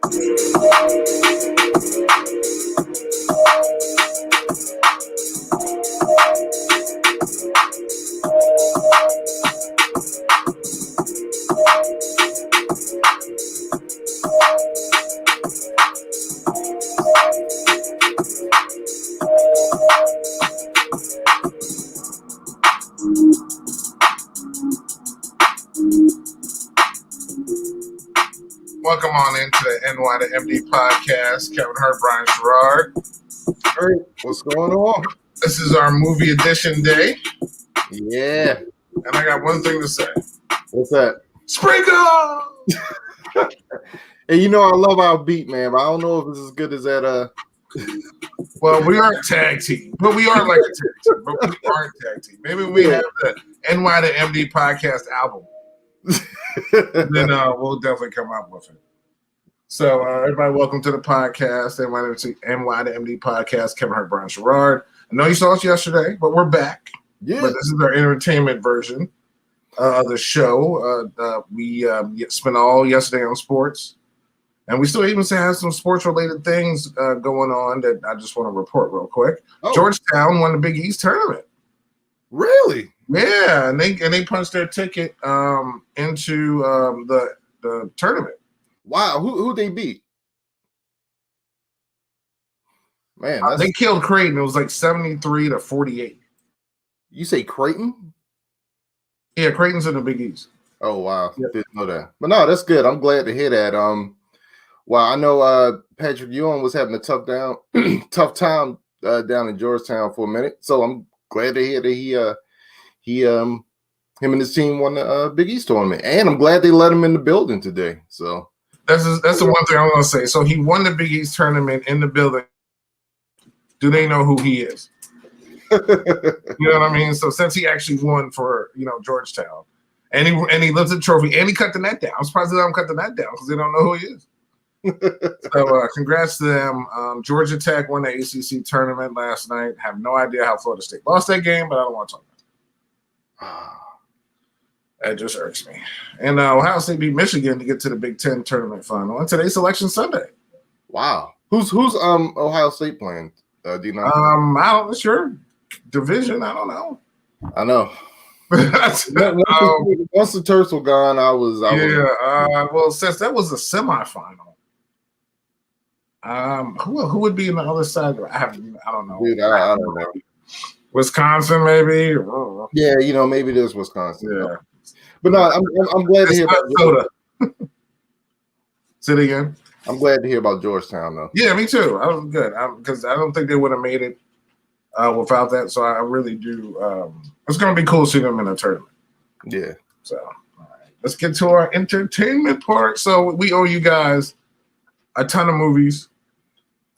Welcome on into the NY to MD podcast. Kevin Hurt, Brian Sherrard. Hey, what's going on? This is our movie edition day. Yeah. And I got one thing to say. What's that? Sprinkle! Hey, you know I love our beat, man, but I don't know if it's as good as that. Well, we aren't tag team, but we are like a tag team. But we aren't tag team. Maybe we have the NY to MD podcast album. Then we'll definitely come up with it. So, everybody, welcome to the podcast, NY to MD podcast. Kevin Hurt, Brian Sherrard. I know you saw us yesterday, but we're back. Yeah. But this is our entertainment version of the show. We spent all yesterday on sports, and we still even have some sports-related things going on that I just want to report real quick. Oh. Georgetown won the Big East tournament. Really? Yeah, and they punched their ticket into the tournament. Wow, who they beat? Man, they killed Creighton. It was like 73-48. You say Creighton? Yeah, Creighton's in the Big East. Oh wow, yep. Didn't know that. But no, that's good. I'm glad to hear that. Well, I know Patrick Ewing was having a tough time down in Georgetown for a minute. So I'm glad to hear that him and his team won the Big East tournament, and I'm glad they let him in the building today. So that's the one thing I want to say. So he won the Big East tournament in the building. Do they know who he is? You know what I mean? So since he actually won for Georgetown, and he lifted the trophy, and he cut the net down. I'm surprised they don't cut the net down because they don't know who he is. So congrats to them. Georgia Tech won the ACC tournament last night. Have no idea how Florida State lost that game, but I don't want to talk about it. That just irks me. And Ohio State beat Michigan to get to the Big Ten tournament final. And today's Selection Sunday. Wow. Who's Ohio State playing? Do you know? I don't know. Sure. Division. I don't know. I know. Once the Terps were gone, I was. Well, since that was the semifinal, who would be in the other side? I don't know. Dude, I don't know. Wisconsin, maybe. Yeah, maybe there's Wisconsin. Yeah, but no, I'm glad to hear about Minnesota. Say it again. I'm glad to hear about Georgetown, though. Yeah, me too. I was good because I don't think they would have made it without that. So I really do. It's going to be cool seeing them in a tournament. Yeah. So, all right. Let's get to our entertainment part. So we owe you guys a ton of movies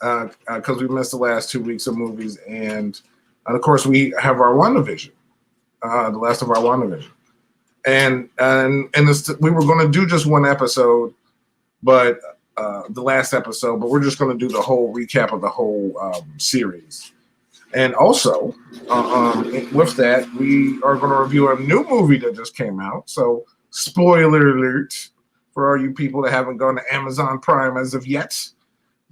because we missed the last 2 weeks of movies. And of course, we have our WandaVision, the last of our WandaVision. And we were going to do just one episode, but the last episode, but we're just going to do the whole recap of the whole series. And also, with that, we are going to review a new movie that just came out. So, spoiler alert for all you people that haven't gone to Amazon Prime as of yet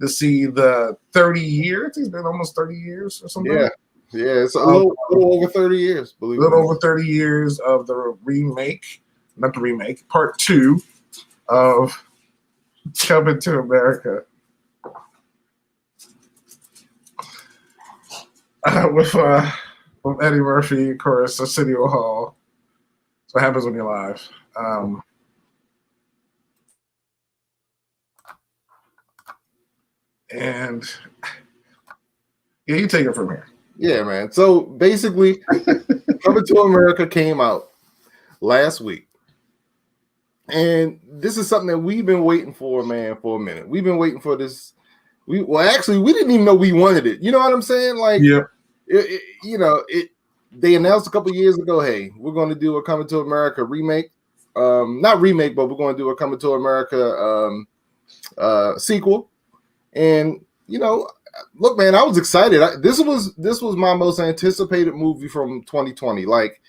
to see the 30 years. It's been almost 30 years or something. Yeah, it's a little over 30 years. A little over 30 years of the part 2 of Coming to America. With Eddie Murphy, of course, Arsenio Hall. That's what happens when you're live. And yeah, you take it from here. Yeah, man. So basically, Coming to America came out last week. And this is something that we've been waiting for, man, for a minute. We've been waiting for this. We didn't even know we wanted it. You know what I'm saying? Like, yeah. They announced a couple years ago, hey, we're going to do a Coming to America remake. Not remake, but we're going to do a Coming to America sequel. And, look, man, I was excited. This was my most anticipated movie from 2020. Like,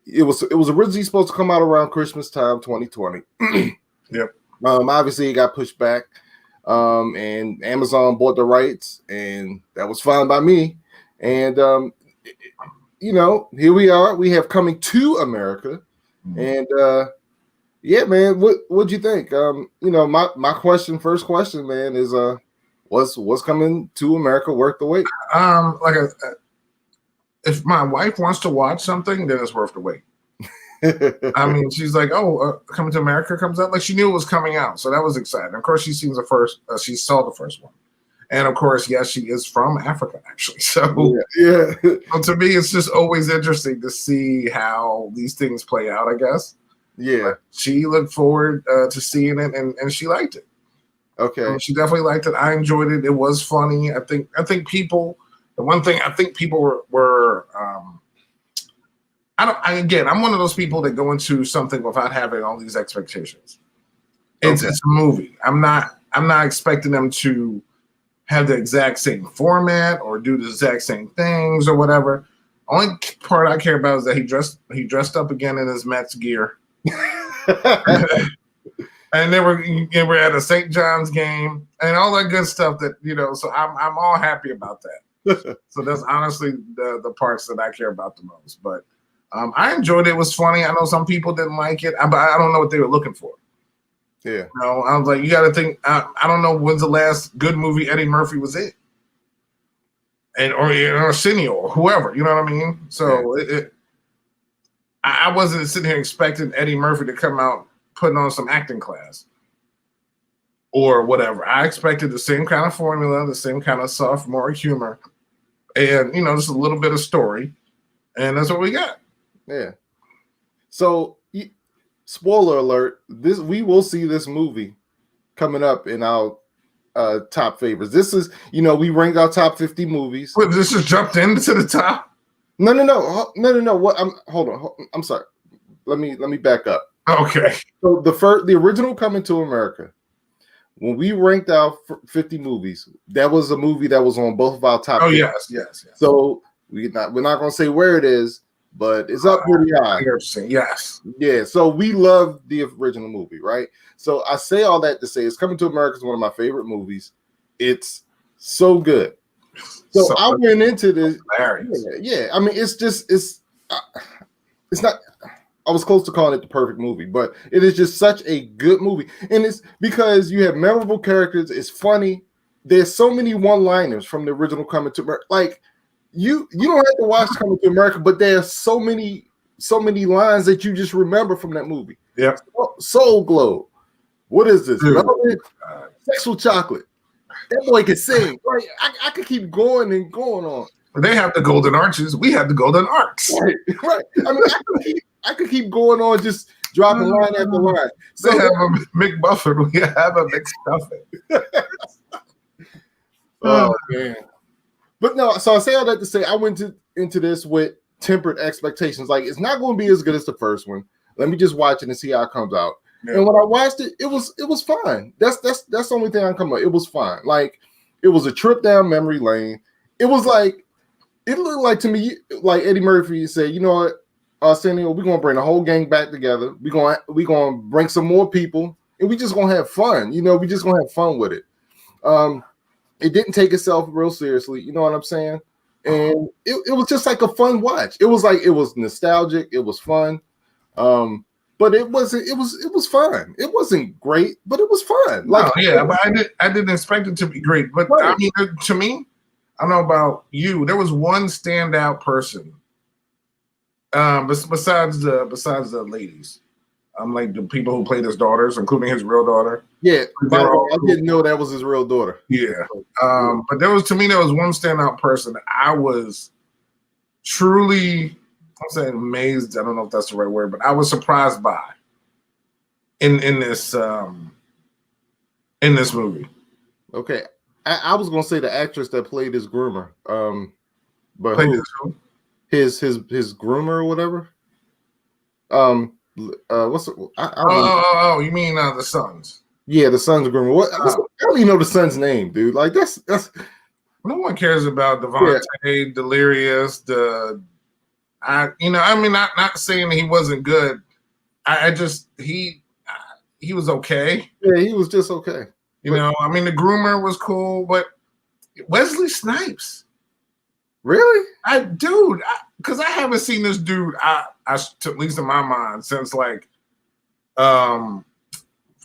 it was originally supposed to come out around Christmas time, 2020. Yep. Obviously, it got pushed back. and Amazon bought the rights, and that was fine by me. And here we are. We have Coming to America, and yeah, man. What'd you think? My first question, man, is what's Coming to America worth the wait? If my wife wants to watch something, then it's worth the wait. I mean, she's like, "Oh, Coming to America comes out." Like she knew it was coming out, so that was exciting. Of course, she saw the first one, and of course, yes, she is from Africa, actually. So, yeah. So to me, it's just always interesting to see how these things play out. I guess. Yeah. But she looked forward to seeing it, and she liked it. Okay. She definitely liked it. I enjoyed it. It was funny. I think people. The one thing I think people were I'm one of those people that go into something without having all these expectations. It's a movie. I'm not expecting them to have the exact same format or do the exact same things or whatever. Only part I care about is that he dressed up again in his Mets gear. And they were at a St. John's game and all that good stuff that, so I'm all happy about that. So that's honestly the parts that I care about the most. But I enjoyed it. It was funny. I know some people didn't like it, but I don't know what they were looking for. Yeah. I was like, you got to think. I don't know when's the last good movie Eddie Murphy was in, or Arsenio or whoever. You know what I mean? So I wasn't sitting here expecting Eddie Murphy to come out putting on some acting class or whatever. I expected the same kind of formula, the same kind of sophomore humor, and just a little bit of story, and that's what we got. Yeah. So, spoiler alert: we will see this movie coming up in our top favorites. This is, we ranked our top 50 movies. Wait, this just jumped into the top? No. What? Hold on. I'm sorry. Let me back up. Okay. So the original Coming to America. When we ranked our 50 movies, that was a movie that was on both of our top. Oh, 50. Yes. So we're not going to say where it is, but it's up pretty high. Yes. Yeah. So we love the original movie, right? So I say all that to say it's Coming to America is one of my favorite movies. It's so good. So I went into this. Yeah. I mean, it's not. I was close to calling it the perfect movie, but it is just such a good movie. And it's because you have memorable characters. It's funny. There's so many one-liners from the original Coming to America. Like, you don't have to watch Coming to America, but there are so many lines that you just remember from that movie. Yeah. Soul Glow. What is this? Sexual Chocolate. That boy can sing. Right? I could keep going and going on. They have the golden arches. We have the golden arcs. Right. I mean, I could keep going on, just dropping line after line. So they have a McBuffin. We have a McStuffin. Oh man. But no, so I say all that to say I went into this with tempered expectations. Like, it's not going to be as good as the first one. Let me just watch it and see how it comes out. Yeah. And when I watched it, it was fine. That's the only thing I come up. It was fine. Like, it was a trip down memory lane. It was like, it looked like to me, like Eddie Murphy said, you know what, Arsenio, we're gonna bring the whole gang back together. We're gonna bring some more people, and we just gonna have fun. We just gonna have fun with it. It didn't take itself real seriously, you know what I'm saying? And it was just like a fun watch. It was nostalgic, it was fun. But it was fun. It wasn't great, but it was fun. Like, but I didn't expect it to be great. But right. I mean, to me, I don't know about you. There was one standout person, besides the ladies. Like the people who played his daughters, including his real daughter. Yeah, I didn't know that was his real daughter. Yeah, but there was one standout person. I was truly, I'm saying amazed. I don't know if that's the right word, but I was surprised by in this movie. Okay. I was gonna say the actress that played his groomer, but his groomer or whatever. What's it? You mean the Sons? Yeah, the Sons groomer. What? I don't even know the Son's name, dude. Like that's. No one cares about Devontae, Delirious. Not saying that he wasn't good. He was okay. Yeah, he was just okay. You know, I mean, the groomer was cool, but Wesley Snipes. Really? Because I haven't seen this dude, at least in my mind, since like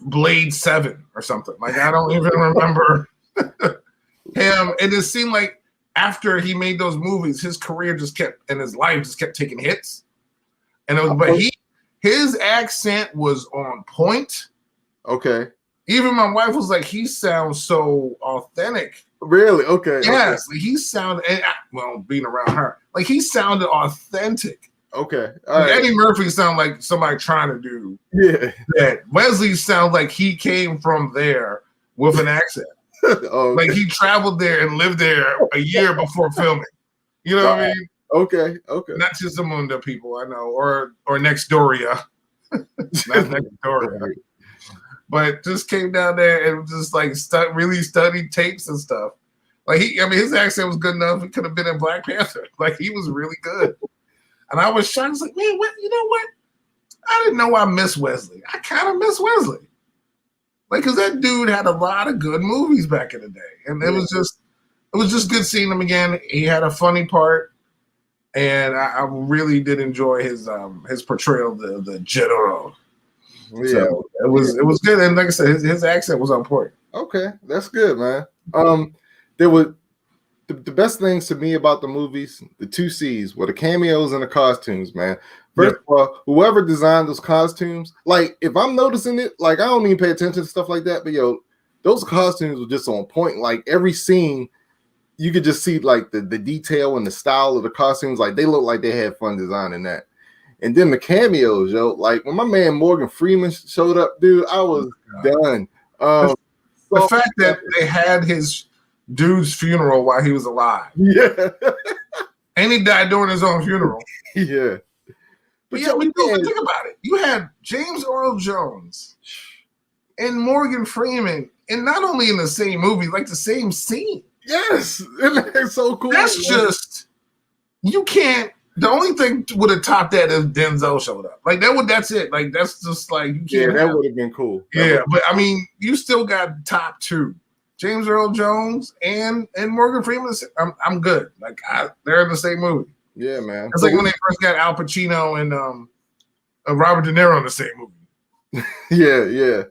Blade 7 or something. Like, I don't even remember him. And it seemed like after he made those movies, his career just kept, and his life just kept taking hits. And it was, but his accent was on point. Okay. Even my wife was like, he sounds so authentic. Really? Okay. Yes, okay. he sounded, well, being around her, like he sounded authentic. Okay. All right. Eddie Murphy sounded like somebody trying to do that. Wesley sounds like he came from there with an accent. Like he traveled there and lived there a year before filming. You know what I mean? Okay. Okay. Not just among the people I know, or next Doria. Not next Doria. But just came down there and just like really studied tapes and stuff. Like his accent was good enough. He could have been in Black Panther. Like he was really good. And I was shocked. I was like, man, what? You know what? I didn't know I miss Wesley. I kind of miss Wesley. Like, cause that dude had a lot of good movies back in the day, and it was just good seeing him again. He had a funny part, and I really did enjoy his portrayal of the general. Yeah, so it was good, and like I said, his accent was on point. Okay, that's good, man. There were the best things to me about the movies, the 2 C's, were the cameos and the costumes, man. First of all, whoever designed those costumes, like if I'm noticing it, like I don't even pay attention to stuff like that, but those costumes were just on point. Like every scene, you could just see like the detail and the style of the costumes. Like they look like they had fun designing that. And then the cameos, like when my man Morgan Freeman showed up, dude, I was done. The fact that they had his dude's funeral while he was alive. Yeah. And he died during his own funeral. Yeah. But think about it. You had James Earl Jones and Morgan Freeman, and not only in the same movie, like the same scene. Yes. It's so cool. That's just, you can't. The only thing would have topped that if Denzel showed up. Like that's it. Like that's just like you can't. Yeah, that would have been cool. But I mean, you still got top 2, James Earl Jones and Morgan Freeman. I'm good. Like they're in the same movie. Yeah, man. It's like when they first got Al Pacino and Robert De Niro in the same movie. Yeah.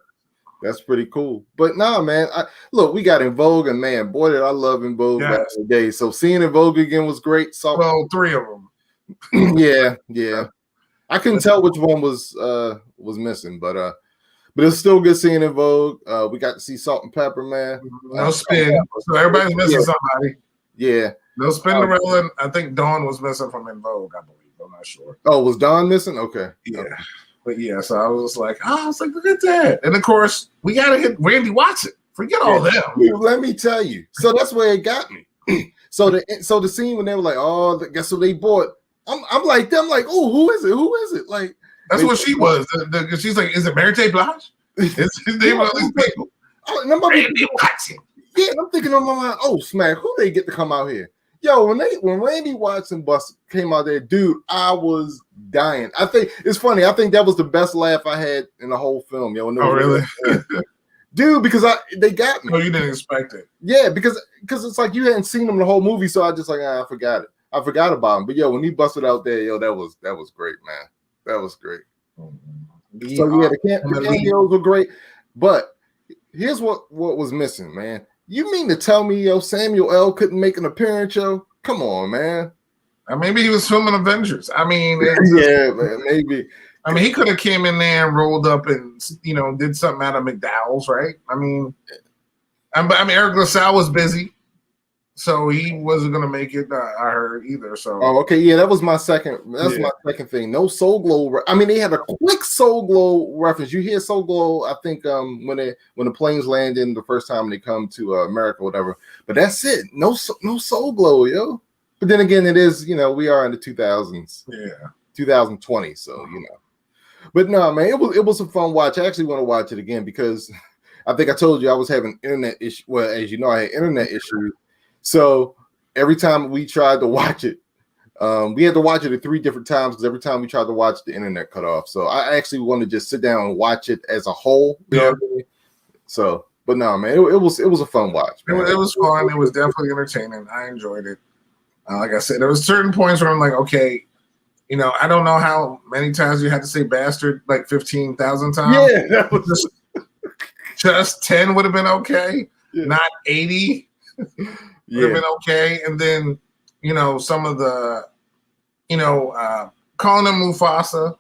That's pretty cool. But nah, man. Look, we got In Vogue, and man, boy, did I love In Vogue back in the day. So seeing In Vogue again was great. Well, 3 of them. Yeah. I couldn't tell which one was missing, but it's still good seeing In Vogue. We got to see Salt and Pepper, man. No spin. So everybody's missing somebody. Yeah. No Spinderella. I think Dawn was missing from In Vogue, I believe. I'm not sure. Oh, was Dawn missing? Okay. Yeah. But yeah, so I was like, look at that. And of course, we got to hit Randy Watson. Forget all them. Let me tell you. So that's where it got me. So the scene when they were like, guess what they bought? I'm like, oh, who is it? Who is it? Like, that's what she was. She's like, is it Mary J. Blige? It's his name on these people. Randy Watson. Yeah, I'm thinking on my mind, oh, smack, who they get to come out here? Yo, when Randy Watson came out there, dude, I was dying. I think it's funny. I think that was the best laugh I had in the whole film. Yo, oh, really? Dude, because they got me. Oh, you didn't expect it. Yeah, because it's like you hadn't seen him the whole movie, so I just like I forgot it. I forgot about him. But yo, when he busted out there, yo, that was great, man. That was great. Mm-hmm. So yeah, the cameos were great. But here's what was missing, man. You mean to tell me, yo, Samuel L. couldn't make an appearance, yo? Come on, man. Maybe he was filming Avengers. I mean, yeah, man, maybe. I mean, he could have came in there and rolled up and did something out of McDowell's, right? I mean, Eric LaSalle was busy, so he wasn't gonna make it. I heard either. So okay, yeah, that was my second. That's my second thing. No Soul Glow. I mean, they had a quick Soul Glow reference. You hear Soul Glow? I think when the planes land in the first time they come to America, or whatever. But that's it. No Soul Glow, yo. But then again, it is. We are in the 2000s. Yeah, 2020. So But no, man, it was a fun watch. I actually want to watch it again because I think I told you I was having internet issue. Well, as you know, I had internet issues. So every time we tried to watch it, we had to watch it at 3 different times because every time we tried to watch, the internet cut off. So I actually want to just sit down and watch it as a whole. You know what I mean? So, But no, man, it was a fun watch. It was fun. It was definitely entertaining. I enjoyed it. Like I said, there was certain points where I'm like, okay, I don't know how many times you had to say bastard, like 15,000 times. Yeah, that was just 10 would have been okay, not 80 would have been okay. And then, some of the, calling him Mufasa,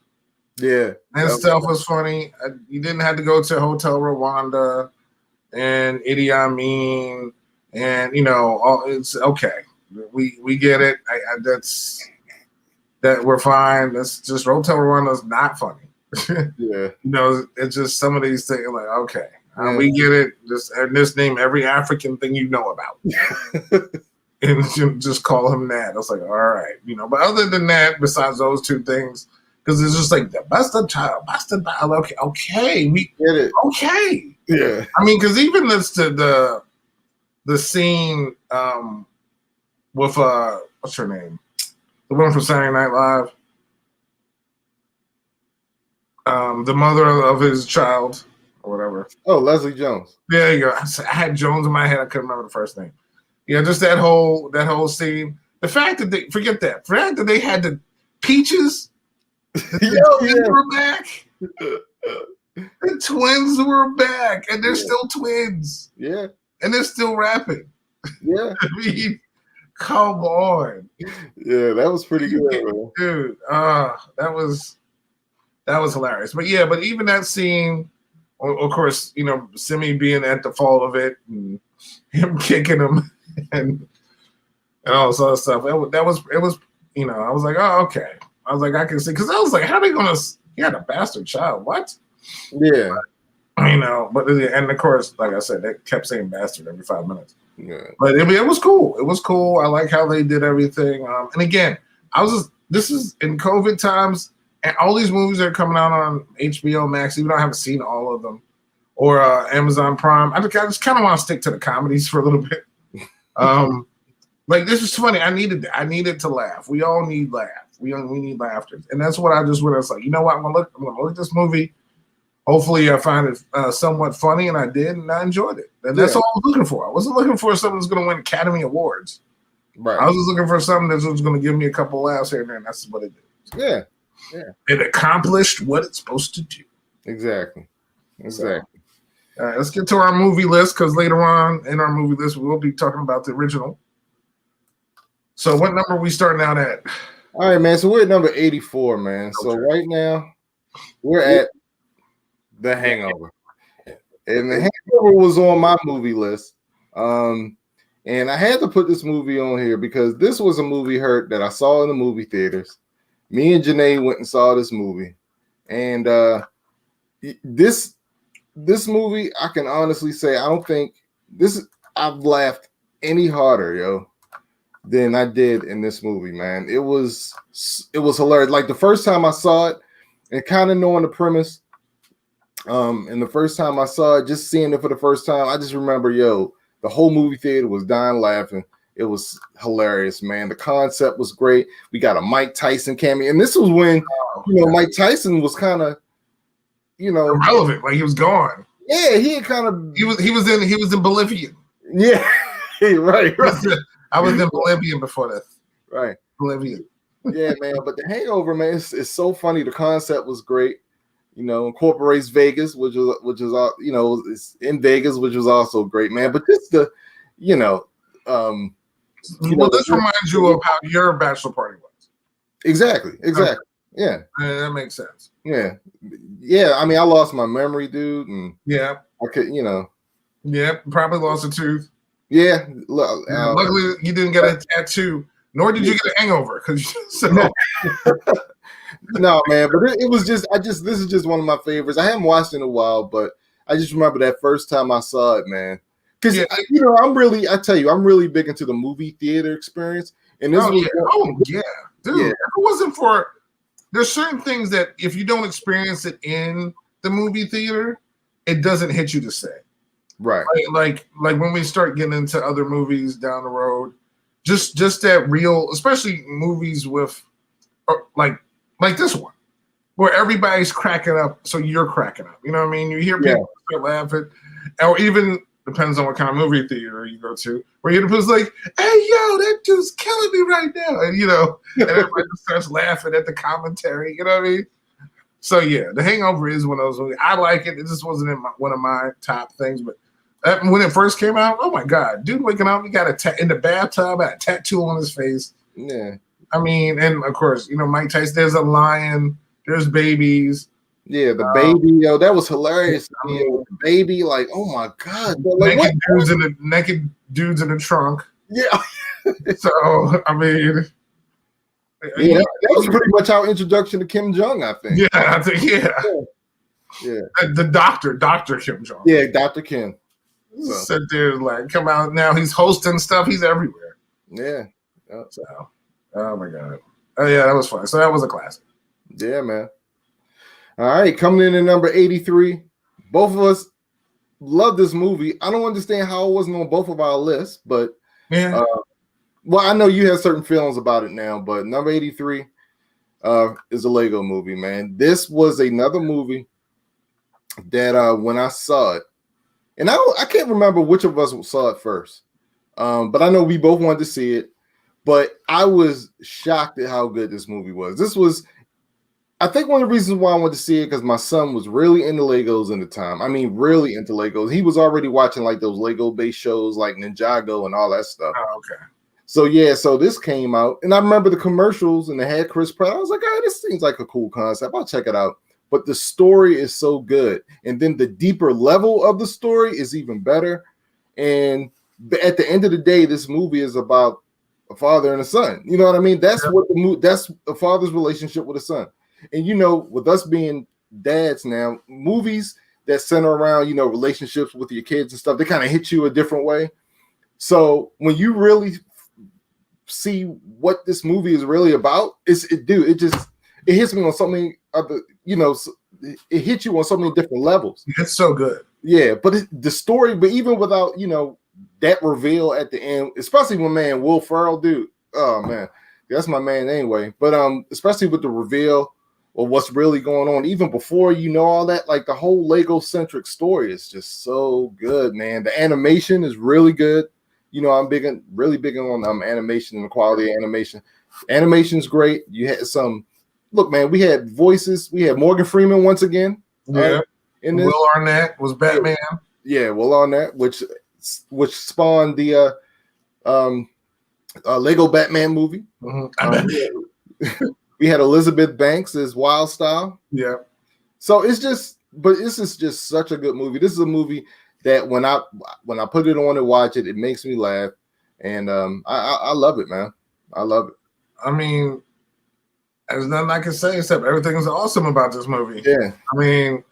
and stuff was funny. You didn't have to go to Hotel Rwanda and Idi Amin, and it's okay. We get it. That we're fine. That's just Hotel Rwanda is not funny. It's just some of these things like okay. We get it. Just name every African thing you know about, and just call him that. I was like, all right, But other than that, besides those two things, because it's just like the bastard child. Okay, we get it. Okay, yeah. I mean, because even the scene with what's her name, the one from Saturday Night Live, the mother of his child. Or whatever. Oh, Leslie Jones. There you go. I had Jones in my head. I couldn't remember the first name. Yeah, just that whole scene. The fact that they had the Peaches. The twins were back. The twins were back, and they're still twins. Yeah, and they're still rapping. Yeah, I mean, come on. Yeah, that was pretty good, man. Dude. That was hilarious. But even that scene. Of course, Simi being at the fault of it and him kicking him and all this other stuff. It was, I was like, oh, okay. I was like, I can see, because I was like, how are they going to, he had a bastard child. What? Yeah. But, and of course, like I said, they kept saying bastard every 5 minutes. Yeah. But it was cool. It was cool. I like how they did everything. And again, this is in COVID times. And all these movies that are coming out on HBO Max, even though I haven't seen all of them, or Amazon Prime, I just kind of want to stick to the comedies for a little bit. Like this is funny. I needed to laugh. We all need laugh. We need laughter, and that's what I just went. It's like, you know what? I'm gonna look at this movie. Hopefully, I find it somewhat funny, and I did, and I enjoyed it. And that's all I was looking for. I wasn't looking for something that's going to win Academy Awards. Right. I was just looking for something that was going to give me a couple laughs here and there, and that's what it did. Yeah. It accomplished what it's supposed to do. Exactly. So, all right, let's get to our movie list, because later on in our movie list, we will be talking about the original. So what number are we starting out at? All right, man. So we're at number 84, man. Okay. So right now, we're at The Hangover. And The Hangover was on my movie list. And I had to put this movie on here because this was a movie that I saw in the movie theaters. Me and Janae went and saw this movie, and this movie, I can honestly say, I don't think I've laughed any harder, than I did in this movie, man. It was hilarious. Like the first time I saw it, and kind of knowing the premise, and the first time I saw it, just seeing it for the first time, I just remember, the whole movie theater was dying laughing. It was hilarious, man. The concept was great. We got a Mike Tyson cameo, and this was when Mike Tyson was kind of, irrelevant. Like he was gone. Yeah, he had kind of he was in Bolivian. Yeah, right. I was in Bolivian before this. Right, Bolivian. Yeah, man. But The Hangover, man, it's so funny. The concept was great. Incorporates Vegas, which is it's in Vegas, which was also great, man. But this this reminds you of how your bachelor party was. Exactly. Yeah, that makes sense. Yeah. I mean, I lost my memory, dude, and I could, Yeah, probably lost a tooth. Yeah. Luckily, you didn't get a tattoo, nor did you get a hangover. No, man. But it was just, this is just one of my favorites. I haven't watched it in a while, but I just remember that first time I saw it, man. Because I'm really big into the movie theater experience, and this dude. Yeah. If it wasn't for, there's certain things that if you don't experience it in the movie theater, it doesn't hit you the same. Right. Like when we start getting into other movies down the road, just that real, especially movies with like this one where everybody's cracking up, so you're cracking up. You know what I mean? You hear Yeah. people start laughing, or even depends on what kind of movie theater you go to, where you're just like, "Hey, yo, that dude's killing me right now," and and everybody just starts laughing at the commentary. You know what I mean? So yeah, The Hangover is one of those movies. I like it. It just wasn't in one of my top things, but when it first came out, oh my god, dude waking up, he got in the bathtub, had a tattoo on his face. Yeah. I mean, and of course, Mike Tyson. There's a lion. There's babies. Yeah, the baby, yo, that was hilarious. The baby, like, oh my god, bro, like, naked dudes in the trunk. Yeah. So I mean, yeah, that was pretty much our introduction to Kim Jong, I think. Yeah, I think yeah. The Dr. Kim Jong. Yeah, Dr. Kim. So. Sit there, like, come out now. He's hosting stuff. He's everywhere. Yeah. So, oh my god. Oh yeah, that was fun. So that was a classic. Yeah, man. All right, coming in at number 83. Both of us love this movie. I don't understand how it wasn't on both of our lists, but yeah. Well, I know you have certain feelings about it now, but number 83 is a Lego movie, man. This was another movie that when I saw it, and I can't remember which of us saw it first, but I know we both wanted to see it, but I was shocked at how good this movie was. This was, I think, one of the reasons why I wanted to see it, because my son was really into Legos in the time. I mean, really into Legos. He was already watching like those Lego-based shows like Ninjago and all that stuff. Oh, okay. So yeah, so this came out, and I remember the commercials, and they had Chris Pratt. I was like, "Oh, this seems like a cool concept. I'll check it out." But the story is so good, and then the deeper level of the story is even better. And at the end of the day, this movie is about a father and a son. You know what I mean? That's what that's a father's relationship with a son. And with us being dads now, movies that center around relationships with your kids and stuff, they kind of hit you a different way. So when you really see what this movie is really about, it hits me on so many other, it hits you on so many different levels. It's so good. Yeah, but the story, but even without that reveal at the end, especially when Will Ferrell, dude, oh man, that's my man anyway. But especially with the reveal of what's really going on, even before all that, like the whole Lego centric story is just so good, man. The animation is really good. I'm really big on animation and the quality of animation. Animation's great. You had look, man, we had voices. We had Morgan Freeman once again. Yeah. In this. Will Arnett was Batman. Yeah, Will Arnett, which spawned the Lego Batman movie. Mm-hmm. We had Elizabeth Banks as Wild Style. Yeah. So this is just such a good movie. This is a movie that when I put it on and watch it, it makes me laugh, and I love it, man. I love it. I mean, there's nothing I can say except everything is awesome about this movie. Yeah. I mean,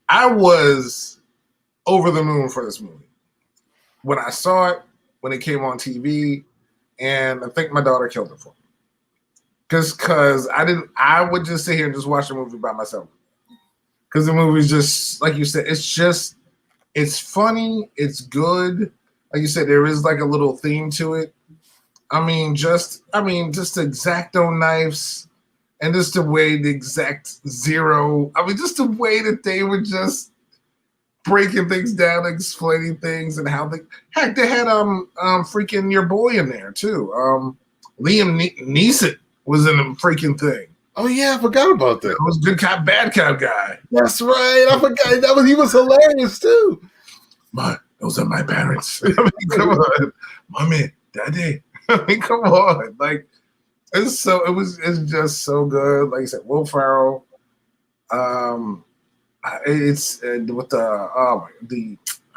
I was over the moon for this movie when I saw it, when it came on TV, and I think my daughter killed it for me. Because I would just sit here and just watch the movie by myself. Because the movie's just, like you said, it's funny, it's good. Like you said, there is like a little theme to it. Just the X-Acto knives and just the way the Exact Zero. Just the way that they were just breaking things down, explaining things, and how they had freaking your boy in there too. Liam Neeson was in the freaking thing. Oh yeah, I forgot about that. It was good cop, bad cop guy. That's right. I forgot he was hilarious too. Those are my parents. Come on, mommy, daddy. Come on. Like it's just so good. Like you said, Will Ferrell. It's with the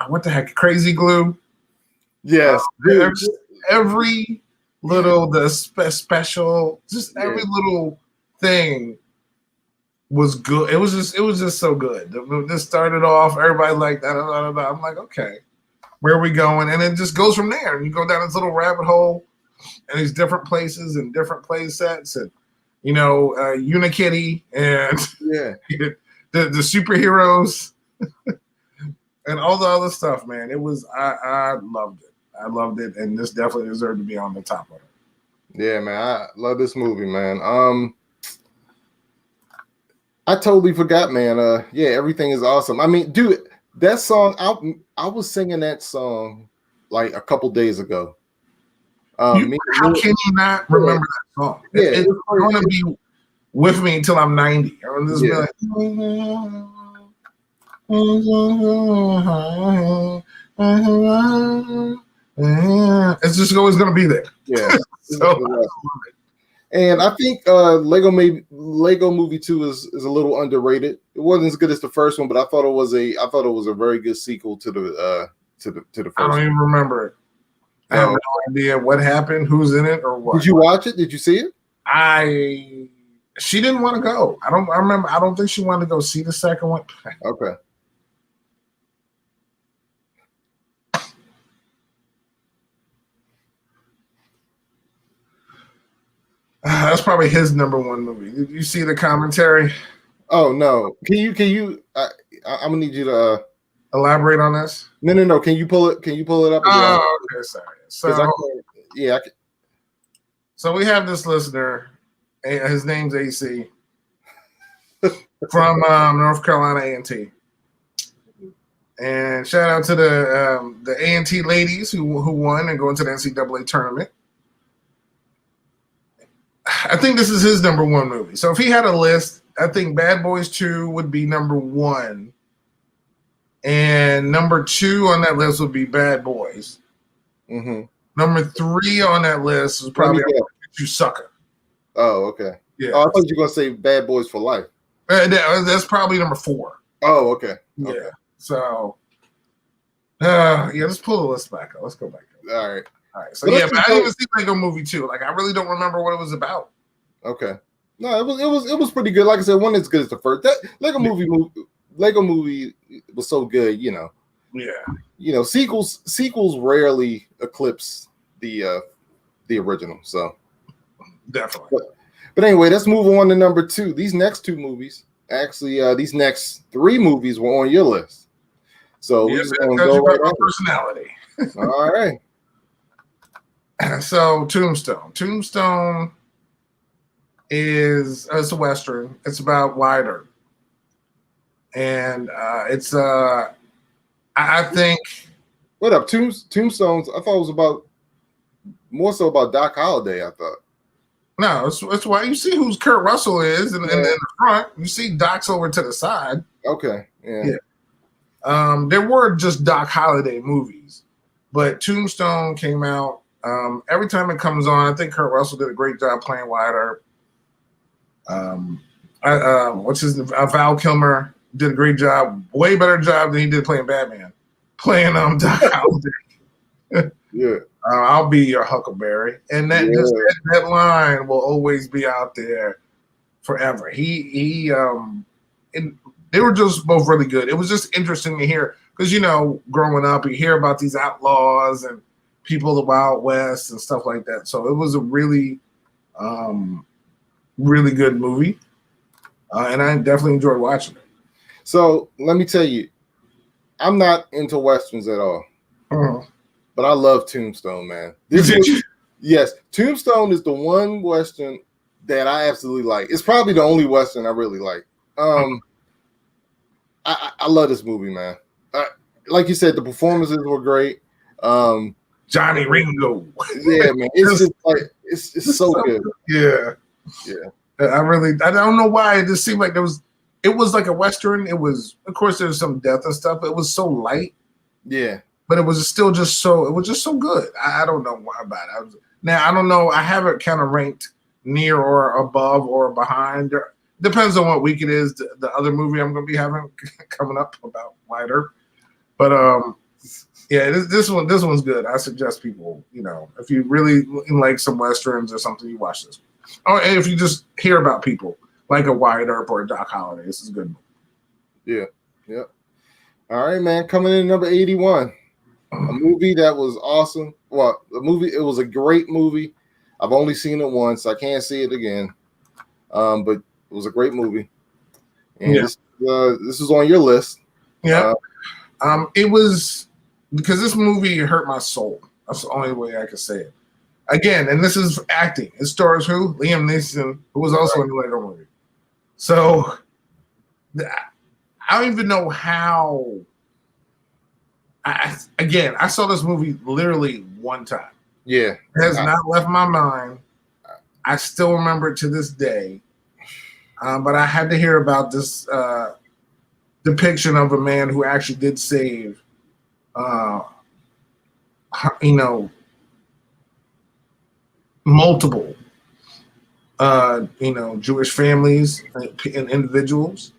what the heck, Crazy Glue. Yes, every little special, just every little thing was good. It was just so good. This started off, everybody like that. I'm like, okay, where are we going? And it just goes from there. And you go down this little rabbit hole, and these different places and different play sets, and Unikitty and the superheroes and all the other stuff. Man, it was I loved it. I loved it, and this definitely deserved to be on the top of it. Yeah, man, I love this movie, man. I totally forgot, man. Yeah, everything is awesome. I mean, dude, that song, I was singing that song like a couple days ago. How can you not remember that song? Yeah, It's going to be with me until I'm 90. I'm just be like, it's just always going to be there. Yeah. So, and I think Lego Movie 2 is a little underrated. It wasn't as good as the first one, but I thought it was a very good sequel to the first I don't even remember it. I have no idea what happened, who's in it, or what. Did you watch it? Did you see it? She didn't want to go. I remember. I don't think she wanted to go see the second one. Okay. That's probably his number one movie. Did you see the commentary? Oh no! Can you? I'm gonna need you to elaborate on this. No. Can you pull it? Can you pull it up? Oh, okay, sorry. So yeah. So we have this listener. His name's AC from North Carolina A&T. And shout out to the A&T ladies who won and go into the NCAA tournament. I think this is his number one movie. So if he had a list, I think Bad Boys 2 would be number one. And number 2 on that list would be Bad Boys. Mm-hmm. Number 3 on that list is probably You Sucker. Oh, okay. Yeah. Oh, I thought you were going to say Bad Boys for Life. That's probably number 4. Oh, okay. Yeah. Okay. So, let's pull the list back up. Let's go back up. All right. So, but I didn't even see Lego Movie 2. Like, I really don't remember what it was about. Okay. No, it was pretty good. Like I said, one as good as the first. That Lego Movie was so good, you know. Yeah. Sequels rarely eclipse the original. So definitely. But anyway, let's move on to number 2. These next 2 movies, actually, these next 3 movies were on your list. So we're just going to go right on. Personality. All right. So Tombstone. Tombstone it's a Western. It's about Wyatt Earp. And it's I think what up? Tombstones, I thought it was about more so about Doc Holliday, I thought. No, it's why you see who's Kurt Russell is in the front. You see Doc's over to the side. Okay. Yeah. There were just Doc Holliday movies, but Tombstone came out. Every time it comes on, I think Kurt Russell did a great job playing Wyatt Earp. Val Kilmer did a great job, way better job than he did playing Batman, playing Doc Holliday. Yeah. I'll be your Huckleberry, and that line will always be out there forever. They were just both really good. It was just interesting to hear because growing up, you hear about these outlaws and people of the Wild West and stuff like that. So it was a really, really good movie, and I definitely enjoyed watching it. So let me tell you, I'm not into Westerns at all. Uh-huh. But I love Tombstone, man. Yes, Tombstone is the one Western that I absolutely like. It's probably the only Western I really like. I love this movie, man. Like you said, the performances were great. Johnny Ringo. Yeah, man. It's just like it's so good. Yeah. I don't know why it just seemed like it was like a Western. It was, of course, there's some death and stuff, but it was so light. Yeah. But it was just so good. I don't know why about it. Now, I don't know. I have it kind of ranked near or above or behind. Depends on what week it is. The other movie I'm going to be having coming up about Wyatt Earp. But this one's good. I suggest people, if you really like some Westerns or something, you watch this. Or if you just hear about people like a Wyatt Earp or a Doc Holliday, this is a good movie. Yeah. All right, man. Coming in number 81. A movie that was awesome. Well, it was a great movie. I've only seen it once. I can't see it again. But it was a great movie. And this is on your list. Yeah. It was because this movie hurt my soul. That's the only way I could say it. again, and this is acting. It stars who? Liam Neeson, who was also in the Lego movie. So I don't even know how. I saw this movie literally one time. Yeah, It has not left my mind. I still remember it to this day. But I had to hear about this depiction of a man who actually did save, you know, multiple, Jewish families and individuals.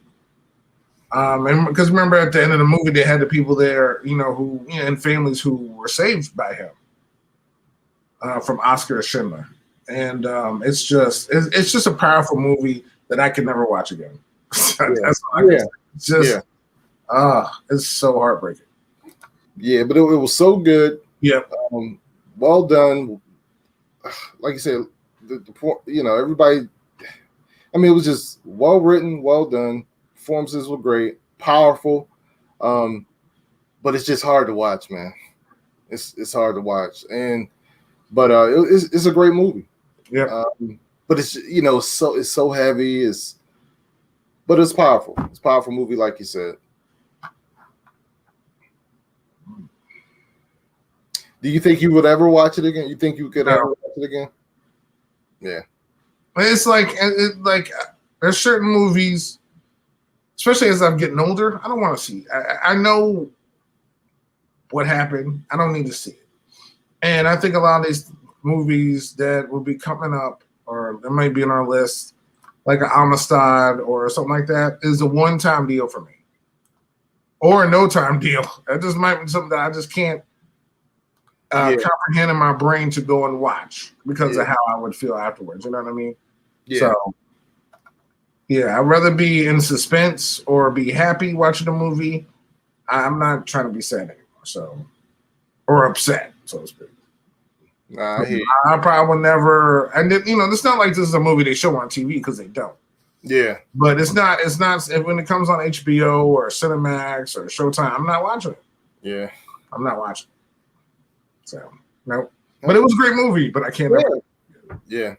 And because remember at the end of the movie, they had the people there, and families who were saved by him from Oscar Schindler. And it's just a powerful movie that I can never watch again. That's all I can say. It's just, it's so heartbreaking. Yeah, but it was so good. Yeah. Well done. Like you said, everybody. I mean, it was just well written, well done. Performances were great, powerful, but it's just hard to watch, man. It's hard to watch, but it's a great movie. Yeah. But it's it's so heavy. But it's powerful. It's a powerful movie, like you said. Do you think you would ever watch it again? You think you could ever watch it again? Yeah. It's like there's certain movies, especially as I'm getting older, I don't want to see. I know what happened. I don't need to see it. And I think a lot of these movies that will be coming up, or that might be on our list, like an Amistad or something like that, is a one-time deal for me, or a no-time deal. That just might be something that I just can't comprehend in my brain to go and watch because of how I would feel afterwards. You know what I mean? Yeah. So, yeah, I'd rather be in suspense or be happy watching a movie. I'm not trying to be sad anymore, or upset, so to speak. I probably would never. And it's not like this is a movie they show on TV because they don't. Yeah, but it's not. When it comes on HBO or Cinemax or Showtime, I'm not watching it. Yeah, I'm not watching. So no, but it was a great movie. But I can't. Yeah.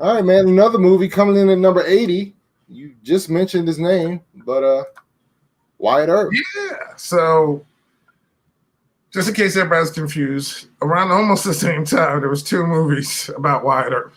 All right, man. Another movie coming in at number 80. You just mentioned his name, but Wyatt Earp. Yeah. So, just in case everybody's confused, around almost the same time, there was two movies about Wyatt Earp.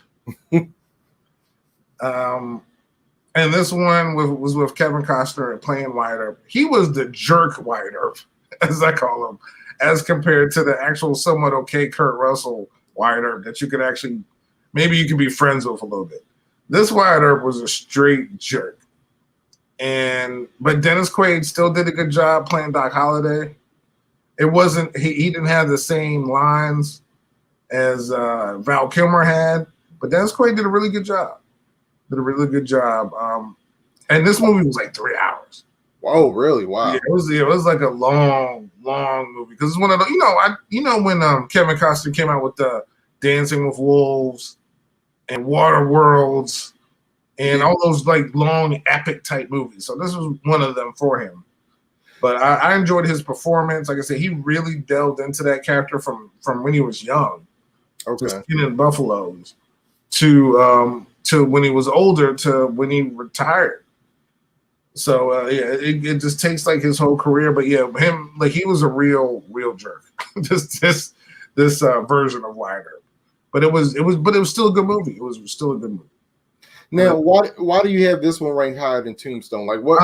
And this one was with Kevin Costner and playing Wyatt Earp. He was the jerk Wyatt Earp, as I call him, as compared to the actual somewhat okay Kurt Russell Wyatt Earp that you could actually, maybe you could be friends with a little bit. This Wyatt Earp was a straight jerk. But Dennis Quaid still did a good job playing Doc Holliday. It wasn't, he didn't have the same lines as Val Kilmer had, but Dennis Quaid did a really good job. And this movie was like 3 hours. Whoa, really? Wow. Yeah, it was like a long movie because it's one of the when Kevin Costner came out with the Dancing with Wolves and Water Worlds and all those like long epic type movies. So this was one of them for him. But I enjoyed his performance. Like I said, he really delved into that character from when he was young, to skinning buffaloes, to when he was older, to when he retired. So it just takes like his whole career. But yeah, him, like, he was a real jerk. this version of Wyatt Earp. But it was still a good movie. It was still a good movie. Now, why do you have this one ranked higher than Tombstone? Like what?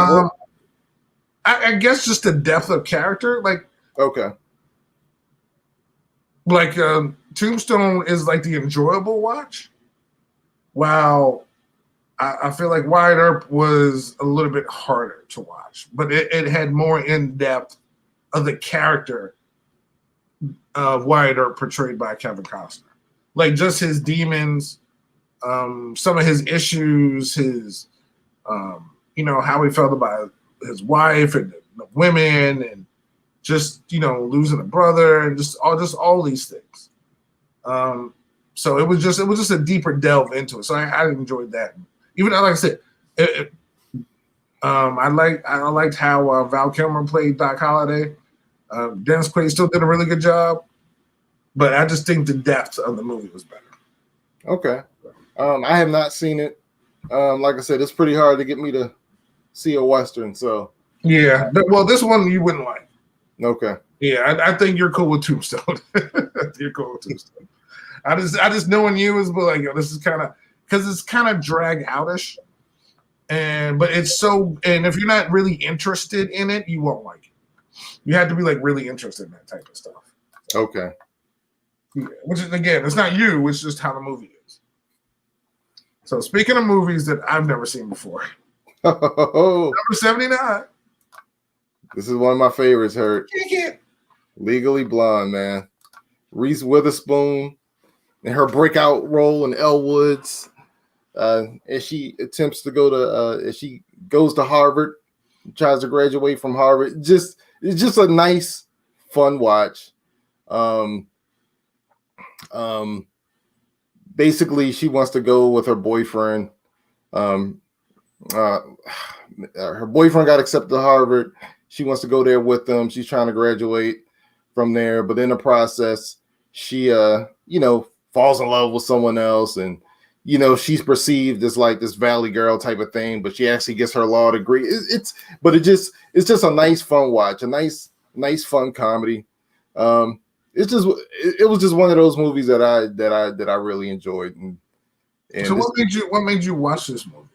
I guess just the depth of character. Like, like Tombstone is like the enjoyable watch. Wow. I feel like Wyatt Earp was a little bit harder to watch, but it had more in depth of the character of Wyatt Earp portrayed by Kevin Costner. Like just his demons, some of his issues, his how he felt about his wife and the women, and just losing a brother, and just all these things. So it was just a deeper delve into it. So I enjoyed that. Even like I said, I liked how Val Kilmer played Doc Holliday. Dennis Quaid still did a really good job. but I just think the depth of the movie was better. Okay. I have not seen it. Like I said, it's pretty hard to get me to see a Western. So Yeah. Well, this one you wouldn't like. okay. Yeah, I think you're cool with Tombstone. You're cool with Tombstone. I just knowing you is like, yo, this is kind of because it's kind of drag outish, but it's so. And if you're not really interested in it, you won't like it. You have to be like really interested in that type of stuff. Okay. Yeah, which is again, it's not you. It's just how the movie is. So speaking of movies that I've never seen before, number 79. This is one of my favorites. Hurt. Yeah. Legally Blonde, man. Reese Witherspoon and her breakout role in Elle Woods, as she attempts to go to, as she goes to Harvard, tries to graduate from Harvard. It's just a nice, fun watch. Basically, she wants to go with her boyfriend. Her boyfriend got accepted to Harvard. She wants to go there with them. She's trying to graduate from there, but in the process, she falls in love with someone else, and she's perceived as like this valley girl type of thing, but she actually gets her law degree. It's just a nice fun watch, a nice fun comedy. It was just one of those movies that I really enjoyed. And so what made you watch this movie?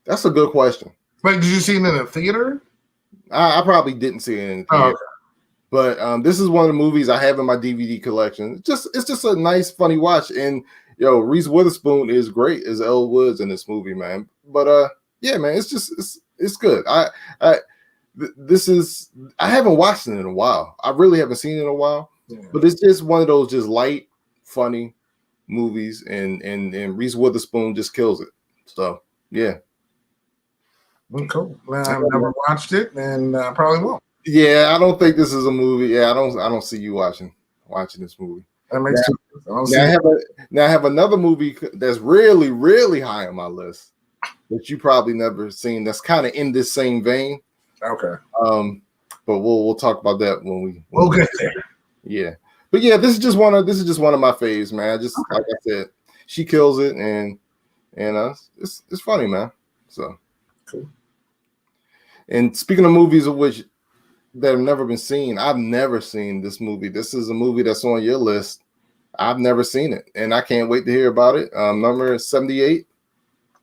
That's a good question. Like, did you see it in a theater? I probably didn't see it in the theater. Oh, okay. But this is one of the movies I have in my DVD collection. It's just a nice, funny watch. And Reese Witherspoon is great as Elle Woods in this movie, man. But yeah, man, it's good. I haven't watched it in a while. I really haven't seen it in a while. Yeah. But it's just one of those just light, funny movies, and Reese Witherspoon just kills it. So yeah. Well, cool. I've never watched it, and probably won't. Yeah, I don't think this is a movie. Yeah, I don't see you watching this movie. That makes sense. Now I have another movie that's really, really high on my list that you probably never seen. That's kind of in this same vein. Okay. But we'll talk about that when we'll get there. Yeah, but yeah, this is just one of my faves, man. Just like I said, she kills it, and it's funny, man. So cool. And speaking of movies of which that have never been seen, I've never seen this movie. This is a movie that's on your list. I've never seen it, and I can't wait to hear about it. Number 78,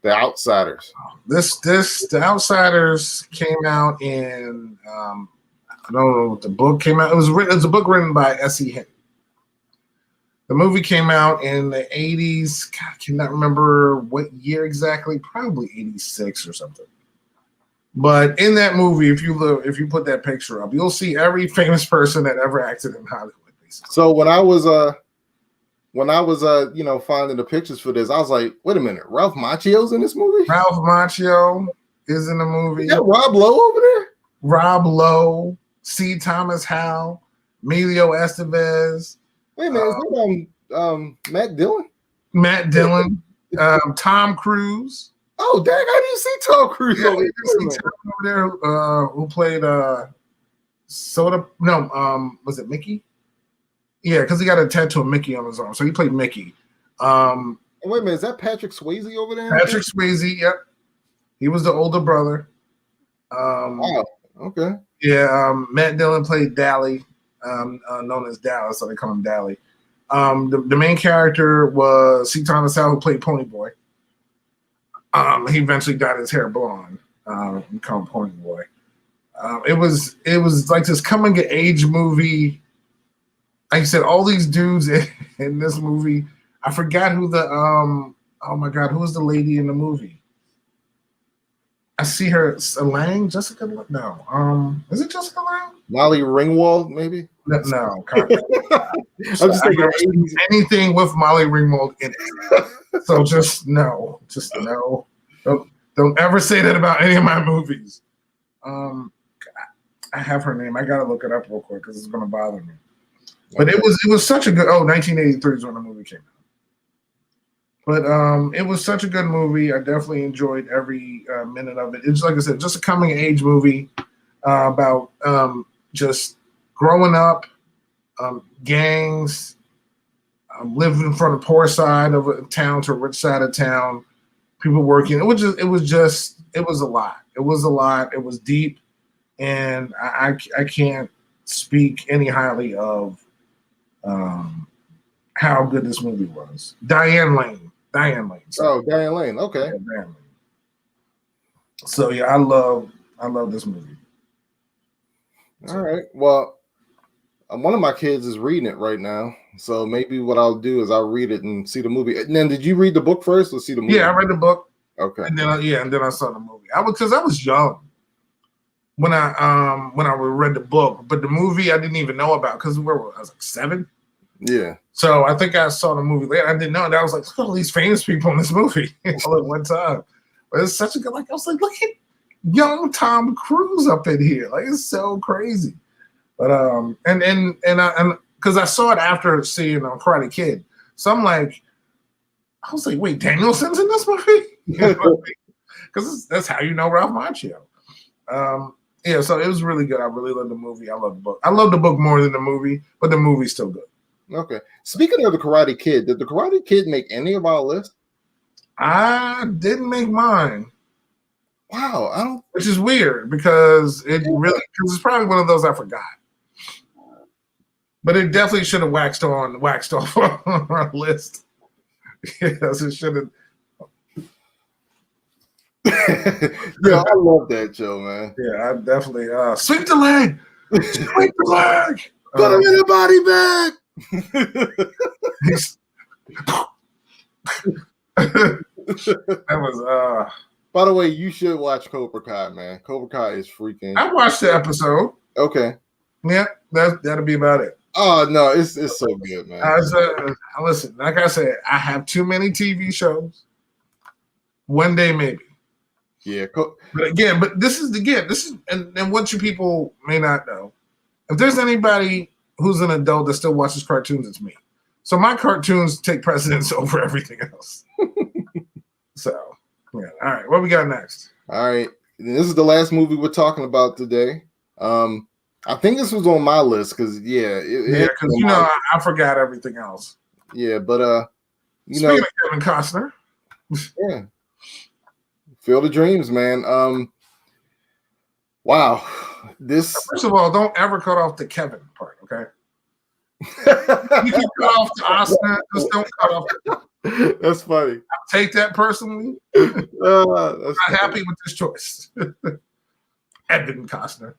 The Outsiders. The Outsiders came out in I don't know what the book came out. It was a book written by S.E. Hinton. The movie came out in the 80s. God, I cannot remember what year exactly. Probably 86 or something. But in that movie, if you put that picture up, you'll see every famous person that ever acted in Hollywood. Basically. So when I was finding the pictures for this, I was like, wait a minute, Ralph Macchio's in this movie? Ralph Macchio is in the movie. Is that Rob Lowe over there? Rob Lowe, C. Thomas Howell, Emilio Estevez. Wait a minute, is that Matt Dillon? Matt Dillon, Tom Cruise. Oh, dang, I didn't see Tom Cruise over there. Who played Soda? No, was it Mickey? Yeah, because he got a tattoo of Mickey on his arm, so he played Mickey. Wait a minute, is that Patrick Swayze over there? Patrick Swayze, yep. He was the older brother. Wow. Okay. Yeah, Matt Dillon played Dally, known as Dallas, so they call him Dally. The main character was C. Thomas Howell, who played Pony Boy. He eventually dyed his hair blonde. We call him Pony Boy. It was like this coming of age movie. Like I said, all these dudes in this movie. I forgot who the oh my god, who was the lady in the movie? I see her, Lange, Jessica. No, is it Jessica Lange? Molly Ringwald, maybe. No. I'm just thinking anything with Molly Ringwald in it. So just no. Don't ever say that about any of my movies. I have her name. I gotta look it up real quick because it's gonna bother me. But it was such a good. 1983 is when the movie came out. But it was such a good movie. I definitely enjoyed every minute of it. It's like I said, just a coming of age movie about just growing up gangs, living from the poor side of a town to a rich side of town, people working. It was a lot. It was a lot. It was deep, and I can't speak any highly of how good this movie was. Diane Lane. Oh, Diane Lane. Okay. Yeah, Diane Lane. So yeah, I love this movie. All right. Well, one of my kids is reading it right now, so maybe what I'll do is I'll read it and see the movie. And then, did you read the book first or see the movie? Yeah, I read the book. Okay. And then I saw the movie. I was young when I read the book, but the movie I didn't even know about because I was like 7. Yeah. So I think I saw the movie later. I didn't know that. I was like, look at all these famous people in this movie all at one time. But it's such a good, like, I was like, look at young Tom Cruise up in here. Like, it's so crazy. But and because I saw it after seeing Karate Kid. So I'm like, I was like, wait, Danielson's in this movie? Because that's how you know Ralph Macchio. Yeah, so it was really good. I really loved the movie. I love the book. I love the book more than the movie, but the movie's still good. Okay. Speaking of the Karate Kid, did the Karate Kid make any of our list? I didn't make mine. Wow, I don't. Which is weird because it's probably one of those I forgot. But it definitely should have waxed off on our list. Yes, it should have. Yeah, I love that show, man. Yeah, I definitely sweep the leg. Sweep the leg. Put him in a body bag. That was By the way, you should watch Cobra Kai, man. Cobra Kai is freaking. I watched the episode. Okay. Yeah, that'll be about it. Oh no, it's so good, man. Listen, like I said, I have too many TV shows. One day maybe. Yeah. But this is and what you people may not know. If there's anybody who's an adult that still watches cartoons, it's me. So my cartoons take precedence over everything else. So, yeah. All right, what we got next? All right. This is the last movie we're talking about today. I think this was on my list because because I forgot everything else. Yeah, but speaking of Kevin Costner, yeah, Field of Dreams, man. Wow, this. First of all, don't ever cut off the Kevin part, okay? You can cut off the Oscar, just don't cut off. That's funny. I'll take that personally. I'm not happy with this choice. Kevin Costner.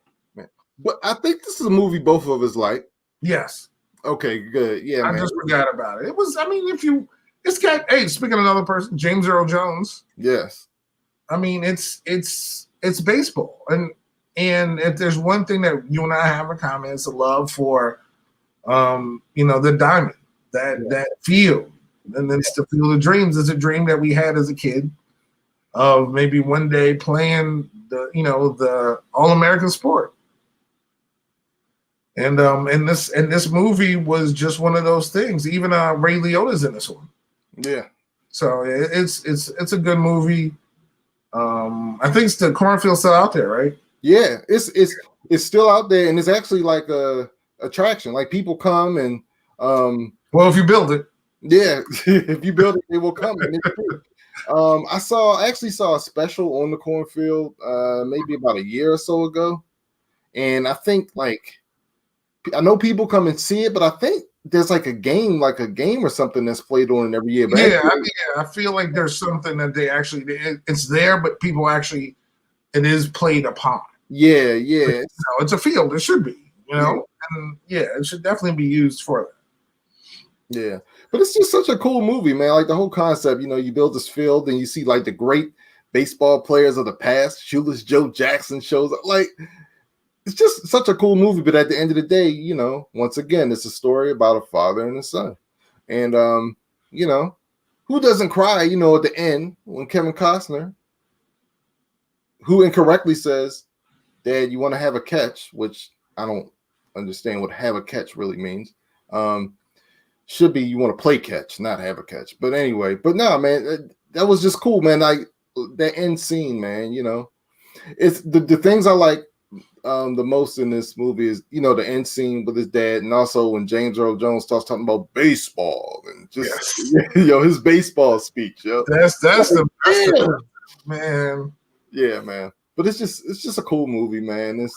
But I think this is a movie both of us like. Yes. Okay, good. Yeah, I just forgot about it. It was, it's got, speaking of another person, James Earl Jones. Yes. I mean, it's baseball. And if there's one thing that you and I have in common, it's a love for, the diamond, that field. And then it's the Field of Dreams. It's a dream that we had as a kid of maybe one day playing the All-American sport. And this movie was just one of those things. Even Ray Liotta's in this one. Yeah. So it's a good movie. I think the cornfield's still out there, right? Yeah, it's still out there, and it's actually like a attraction. Like people come and well, if you build it. Yeah, if you build it, they will come. And I actually saw a special on the cornfield maybe about a year or so ago, and I think I know people come and see it, but I think there's like a game or something that's played on it every year. But I feel like there's something that they actually it's there, but people actually it is played upon. Yeah. It's a field. It should be, and it should definitely be used for that. Yeah. But it's just such a cool movie, man. Like the whole concept, you build this field and you see like the great baseball players of the past. Shoeless Joe Jackson shows up. Like, it's just such a cool movie. But at the end of the day, once again, it's a story about a father and a son. And, who doesn't cry, at the end when Kevin Costner, who incorrectly says, Dad, you want to have a catch, which I don't understand what have a catch really means. Should be you want to play catch, not have a catch. But anyway, man, that was just cool, man. Like that end scene, man. It's the things I like the most in this movie is, the end scene with his dad, and also when James Earl Jones starts talking about baseball and just his baseball speech. That's the Yeah. man. Yeah, man. But it's just a cool movie, man. Listen,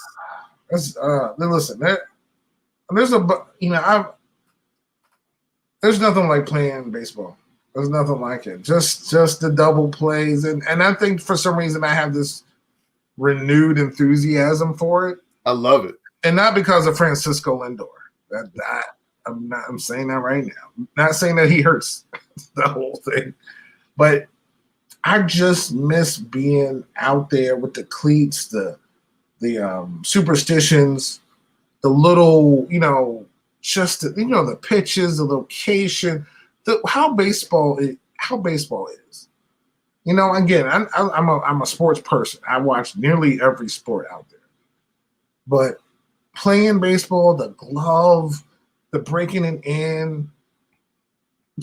there's there's nothing like playing baseball. There's nothing like it. Just the double plays, and I think for some reason I have this renewed enthusiasm for it. I love it, and not because of Francisco Lindor. I'm saying that right now. Not saying that he hurts the whole thing, but I just miss being out there with the cleats, the superstitions, the little, just the pitches, the location, how baseball is. Again, I'm a sports person. I watch nearly every sport out there, but playing baseball, the glove, the breaking it in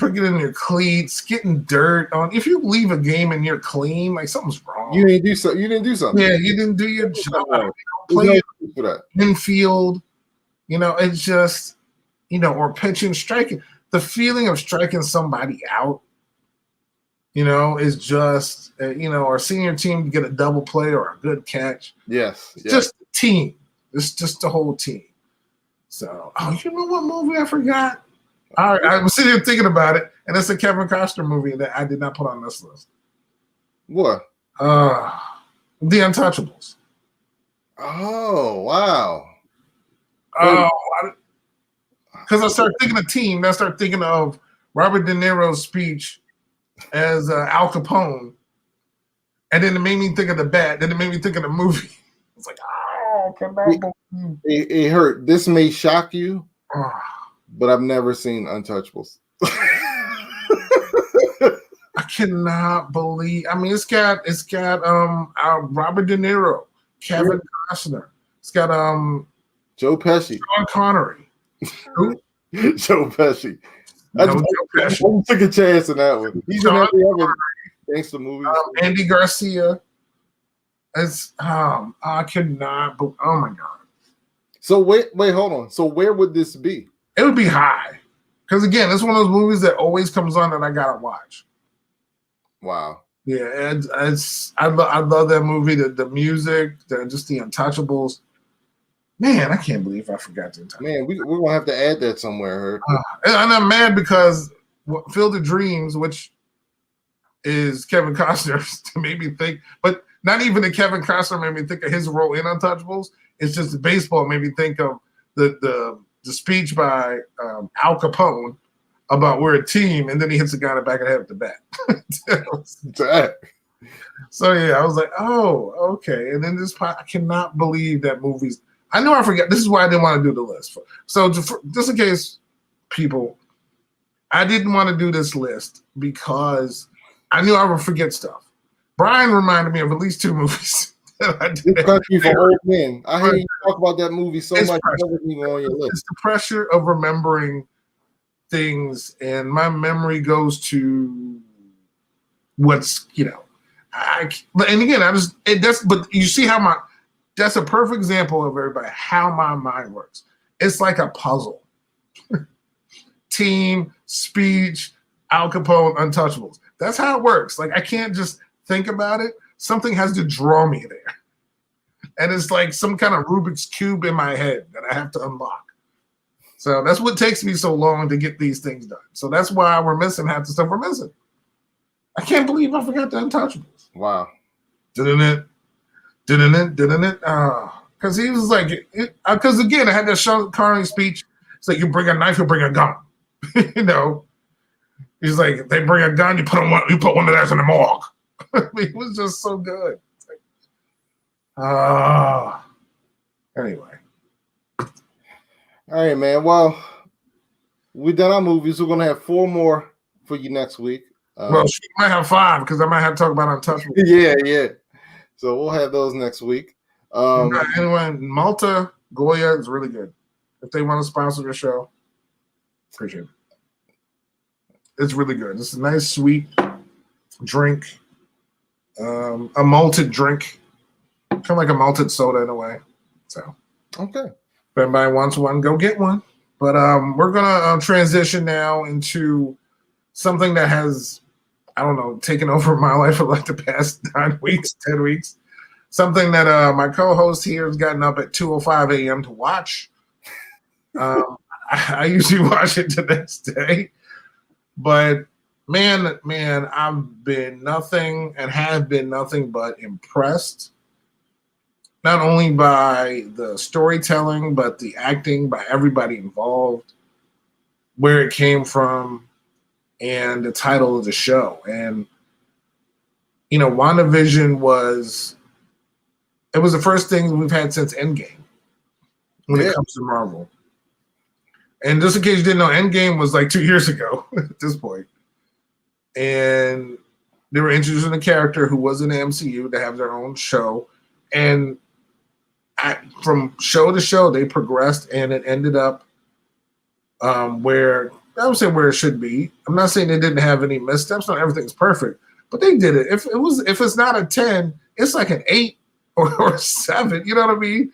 your cleats, getting dirt on. If you leave a game and you're clean, like something's wrong. You didn't do something. Yeah, you didn't do your job. Playing for that infield, it's just, or pitching, striking. The feeling of striking somebody out, is just, our senior team get a double play or a good catch. Yes. Just the team. It's just the whole team. So, you know what movie I forgot? All right, I was sitting here thinking about it, and it's a Kevin Costner movie that I did not put on this list. What? The Untouchables. Oh, wow. Because I started thinking of team, then I started thinking of Robert De Niro's speech as Al Capone, and then it made me think of the bat. Then it made me think of the movie. It's like, it hurt. This may shock you, but I've never seen Untouchables. I cannot believe. I mean, it's got Robert De Niro, Kevin Costner. It's got Joe Pesci, Sean Connery. Who? Joe Pesci. Joe Pesci. I took a chance on that one. He's in every other gangster movie. Andy Garcia. I could not. Oh my god. So wait, hold on. So where would this be? It would be high, because again, it's one of those movies that always comes on that I gotta watch. Wow. Yeah, I love that movie. The music, just the Untouchables. Man, I can't believe I forgot the Untouchables. Man, we're gonna have to add that somewhere. And I'm mad because Field of Dreams, which is Kevin Costner, made me think, but not even the Kevin Costner made me think of his role in Untouchables. It's just the baseball made me think of the speech by Al Capone about we're a team, and then he hits the guy in the back of the head with the bat. So yeah, I was like, oh, okay. And then I cannot believe that movie's. I know I forgot. This is why I didn't want to do the list. So just in case people, I didn't want to do this list because I knew I would forget stuff. Brian reminded me of at least 2 movies that I did. This Country for Old Men. I hear you talk about that movie so much. It's even on your list. It's the pressure of remembering things, and my memory goes to what's and again, but you see how that's a perfect example of everybody how my mind works. It's like a puzzle. Team, speech, Al Capone, Untouchables. That's how it works. Like I can't just think about it. Something has to draw me there. And it's like some kind of Rubik's Cube in my head that I have to unlock. So that's what takes me so long to get these things done. So that's why we're missing half the stuff we're missing. I can't believe I forgot the Untouchables. Wow. Didn't it? Because he was like, because again, I had that Sean Connery speech. It's like you bring a knife, you bring a gun. He's like, they bring a gun, you put one of those in the morgue. It was just so good. Anyway. All right, man. Well, we done our movies. We're gonna have 4 more for you next week. Well, she might have 5 because I might have to talk about Untouchables. Yeah. So we'll have those next week. Anyway, Malta Goya is really good. If they want to sponsor the show, appreciate it. It's really good. It's a nice, sweet drink, a malted drink, kind of like a malted soda in a way. So, okay. if anybody wants one, go get one. But we're gonna transition now into something that has, I don't know, taken over my life for like the past 9 weeks, 10 weeks. Something that my co-host here has gotten up at 2:05 a.m. to watch. I usually watch it the next day, but man, I've been nothing and have been nothing but impressed. Not only by the storytelling, but the acting, by everybody involved, where it came from, and the title of the show. And WandaVision was the first thing we've had since Endgame when it comes to Marvel. And just in case you didn't know, Endgame was like 2 years ago at this point. And they were introducing a character who was in the MCU to have their own show. And from show to show, they progressed, and it ended up where I would say where it should be. I'm not saying they didn't have any missteps. Not everything's perfect, but they did it. If it's not a 10, it's like an 8 or 7. You know what I mean?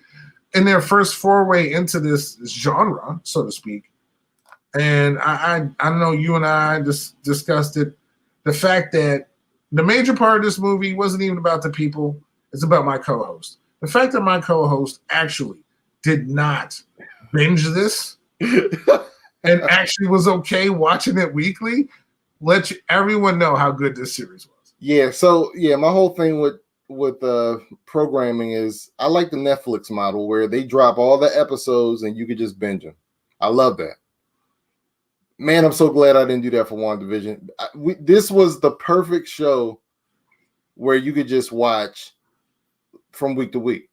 In their first foray into this genre, so to speak. And I know you and I just discussed it. The fact that the major part of this movie wasn't even about the people. It's about my co-host. The fact that my co-host actually did not binge this and actually was okay watching it weekly, let everyone know how good this series was. Yeah, so my whole thing with programming is I like the Netflix model where they drop all the episodes and you could just binge them. I love that. Man, I'm so glad I didn't do that for WandaVision. This was the perfect show where you could just watch from week to week.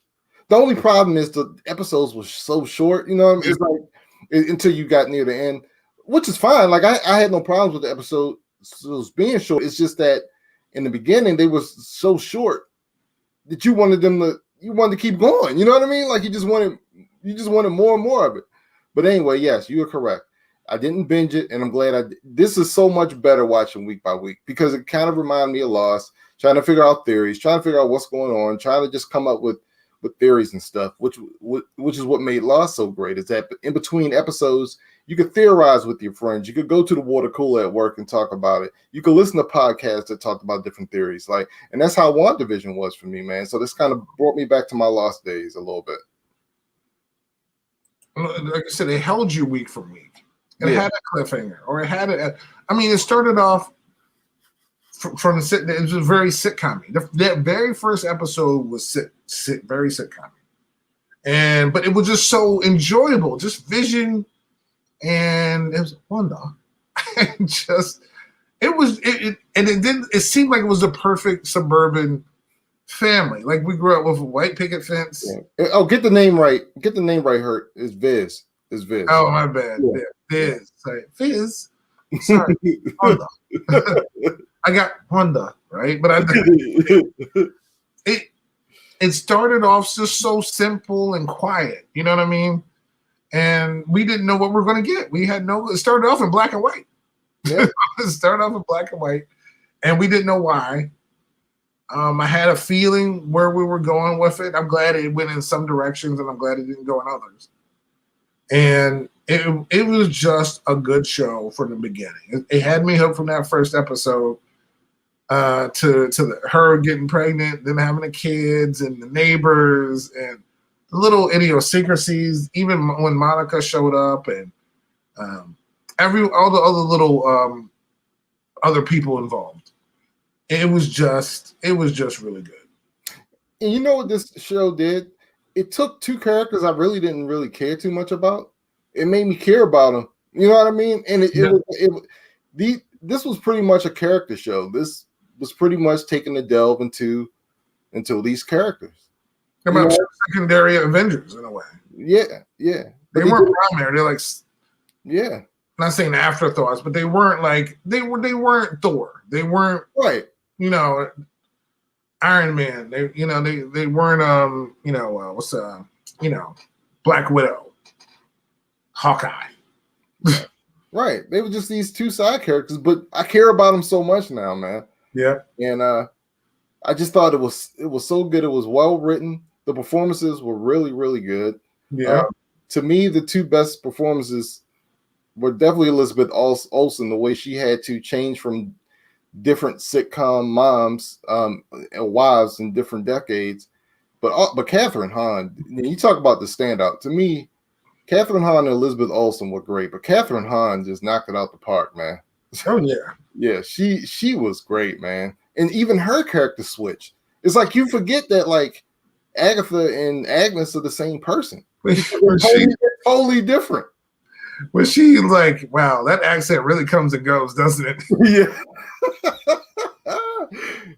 The only problem is the episodes were so short, it's like until you got near the end, which is fine. Like I had no problems with the episodes being short. It's just that in the beginning they were so short that you wanted to keep going. You know what I mean? Like you just wanted more and more of it. But anyway, yes, you are correct. I didn't binge it, and I'm glad this is so much better watching week by week because it kind of reminded me of Lost, trying to figure out theories, trying to figure out what's going on, trying to just come up with theories and stuff, which is what made Lost so great, is that in between episodes, you could theorize with your friends. You could go to the water cooler at work and talk about it. You could listen to podcasts that talked about different theories. And that's how WandaVision was for me, man. So this kind of brought me back to my Lost days a little bit. Like I said, it held you week from week. It had a cliffhanger, or it had it started off from the it was very sitcom-y. That very first episode was very sitcom-y. But it was just so enjoyable, just Vision, and it was Wanda, and it seemed like it was the perfect suburban family. Like we grew up with a white picket fence. Yeah. Oh, get the name right. Hurt. It's Viz. Oh, my bad. Yeah. Viz. Sorry. Viz. Sorry. Wanda. I got Wanda, right? But it started off just so simple and quiet. You know what I mean? And we didn't know what we were going to get. It started off in black and white. Yeah. It started off in black and white, and we didn't know why. I had a feeling where we were going with it. I'm glad it went in some directions, and I'm glad it didn't go in others. And it was just a good show from the beginning. It had me hooked from that first episode to her getting pregnant, then having the kids and the neighbors and the little idiosyncrasies. Even when Monica showed up and all the other little other people involved. It was just really good. And you know what this show did? It took two characters I really didn't care too much about. It made me care about them. You know what I mean? And this was pretty much a character show. This was pretty much taking the delve into these characters. They're about secondary Avengers in a way. Yeah. They weren't primary. They're like, yeah. I'm not saying afterthoughts, but they weren't like they weren't Thor. They weren't right. Iron Man. They weren't Black Widow, Hawkeye. Right. They were just these two side characters, but I care about them so much now, man. Yeah. And I just thought it was so good. It was well written. The performances were really, really good. Yeah. To me, the two best performances were definitely Elizabeth Olsen, the way she had to change from different sitcom moms, and wives in different decades. But Catherine Hahn, you talk about the standout. To me, Catherine Hahn and Elizabeth Olsen were great, but Catherine Hahn just knocked it out the park, man. Oh yeah. Yeah, she was great, man. And even her character switch. It's like you forget that like Agatha and Agnes are the same person. Totally different. When she like, wow, that accent really comes and goes, doesn't it? Yeah.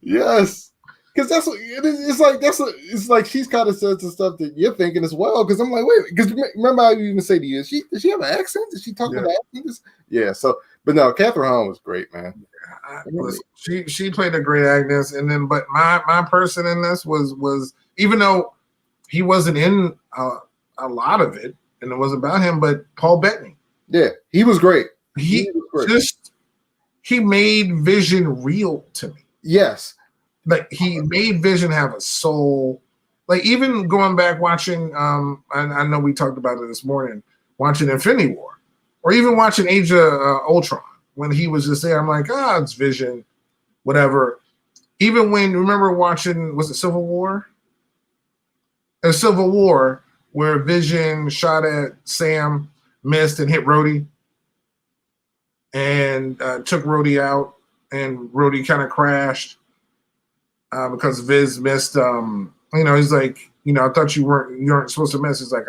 Yes. Because that's what it's like. It's like she's kind of said some stuff that you're thinking as well. Because I'm like, wait, because remember I even say to you, does she have an accent? Did she talk with an accent? Yeah. So, but no, Catherine Hahn was great, man. Listen, she played a great Agnes, and then but my person in this was even though he wasn't in a lot of it, and it was about him, but Paul Bettany. Yeah, he was great. He made Vision real to me. Yes. Like he made Vision have a soul. Like even going back watching, I know we talked about it this morning, watching Infinity War, or even watching Age of Ultron when he was just there. I'm like, it's Vision, whatever. Even when remember watching, was it Civil War? A Civil War where Vision shot at Sam, missed and hit Rhodey, and took Rhodey out, and Rhodey kind of crashed. Because Viz missed, he's like, I thought you weren't supposed to miss. He's like,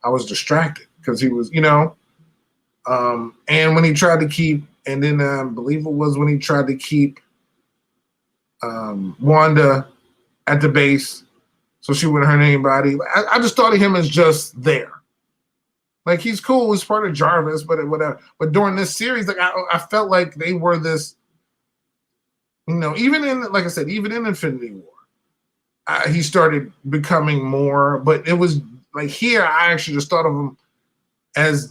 I was distracted because he was, and when he tried to keep, and then I believe it was when he tried to keep Wanda at the base so she wouldn't hurt anybody. I just thought of him as just there. Like he's cool, he's part of Jarvis, but whatever. But during this series, like I felt like they were this. Even in, like I said, even in Infinity War, he started becoming more. But it was like here, I actually just thought of him as,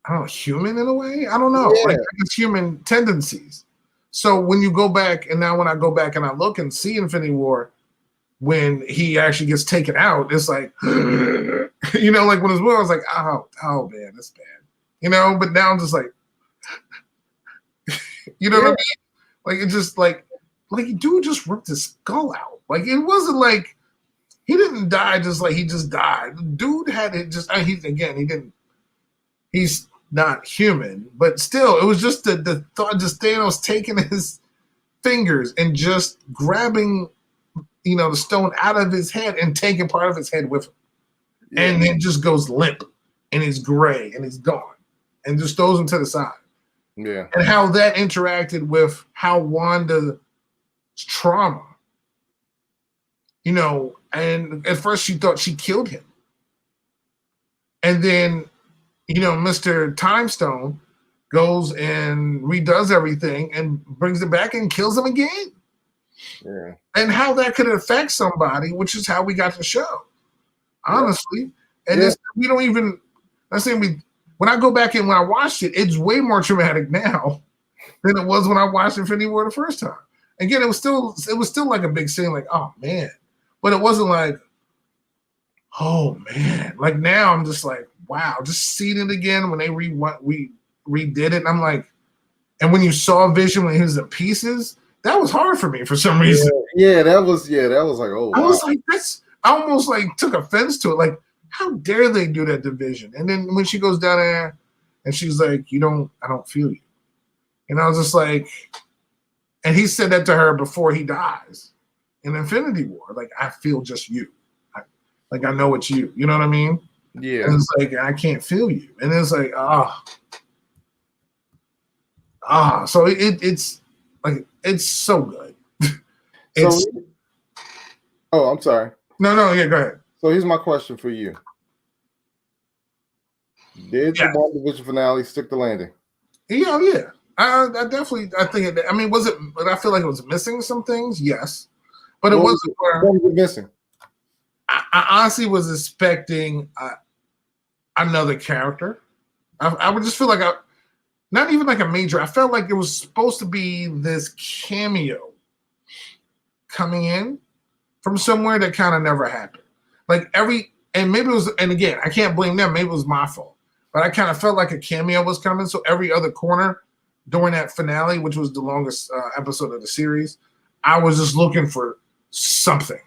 I don't know, human in a way. I don't know, like it's human tendencies. So when you go back, and now when I go back and I look and see Infinity War, when he actually gets taken out, it's like, like when his will, I was like, oh man, that's bad, But now I'm just like, what I mean? Like it just like dude just ripped his skull out. Like it wasn't like he didn't die just like he just died. Dude had it just he's not human, but still it was just the thought, just Thanos taking his fingers and just grabbing the stone out of his head and taking part of his head with him. Yeah. And then just goes limp and he's gray and he's gone and just throws him to the side. Yeah. And how that interacted with how Wanda's trauma, and at first she thought she killed him. And then, Mr. Timestone goes and redoes everything and brings it back and kills him again. Yeah. And how that could affect somebody, which is how we got the show, honestly. And we don't even, when I go back and when I watched it, it's way more traumatic now than it was when I watched Infinity War the first time. Again, it was still like a big scene, like, oh man. But it wasn't like, oh man. Like now I'm just like, wow, just seeing it again when they redid it. And I'm like, and when you saw Vision when he was in pieces, that was hard for me for some reason. Yeah, that was like, oh wow. I was like, I almost like took offense to it. Like, how dare they do that to Vision? And then when she goes down there and she's like, I don't feel you. And I was just like, and he said that to her before he dies in Infinity War. Like, I feel just you. I know it's you. You know what I mean? Yeah. And it's like, I can't feel you. And it's like, so it's like, it's so good. I'm sorry. No, yeah, go ahead. So here's my question for you. Did the WandaVision finale stick the landing? Yeah. I definitely, I think it, was it, but I feel like it was missing some things, yes. But it wasn't where. What was it missing? I honestly was expecting another character. I would just feel like not even like a major, I felt like it was supposed to be this cameo coming in from somewhere that kind of never happened. Like and maybe it was, and again, I can't blame them. Maybe it was my fault, but I kind of felt like a cameo was coming. So every other corner during that finale, which was the longest episode of the series, I was just looking for something.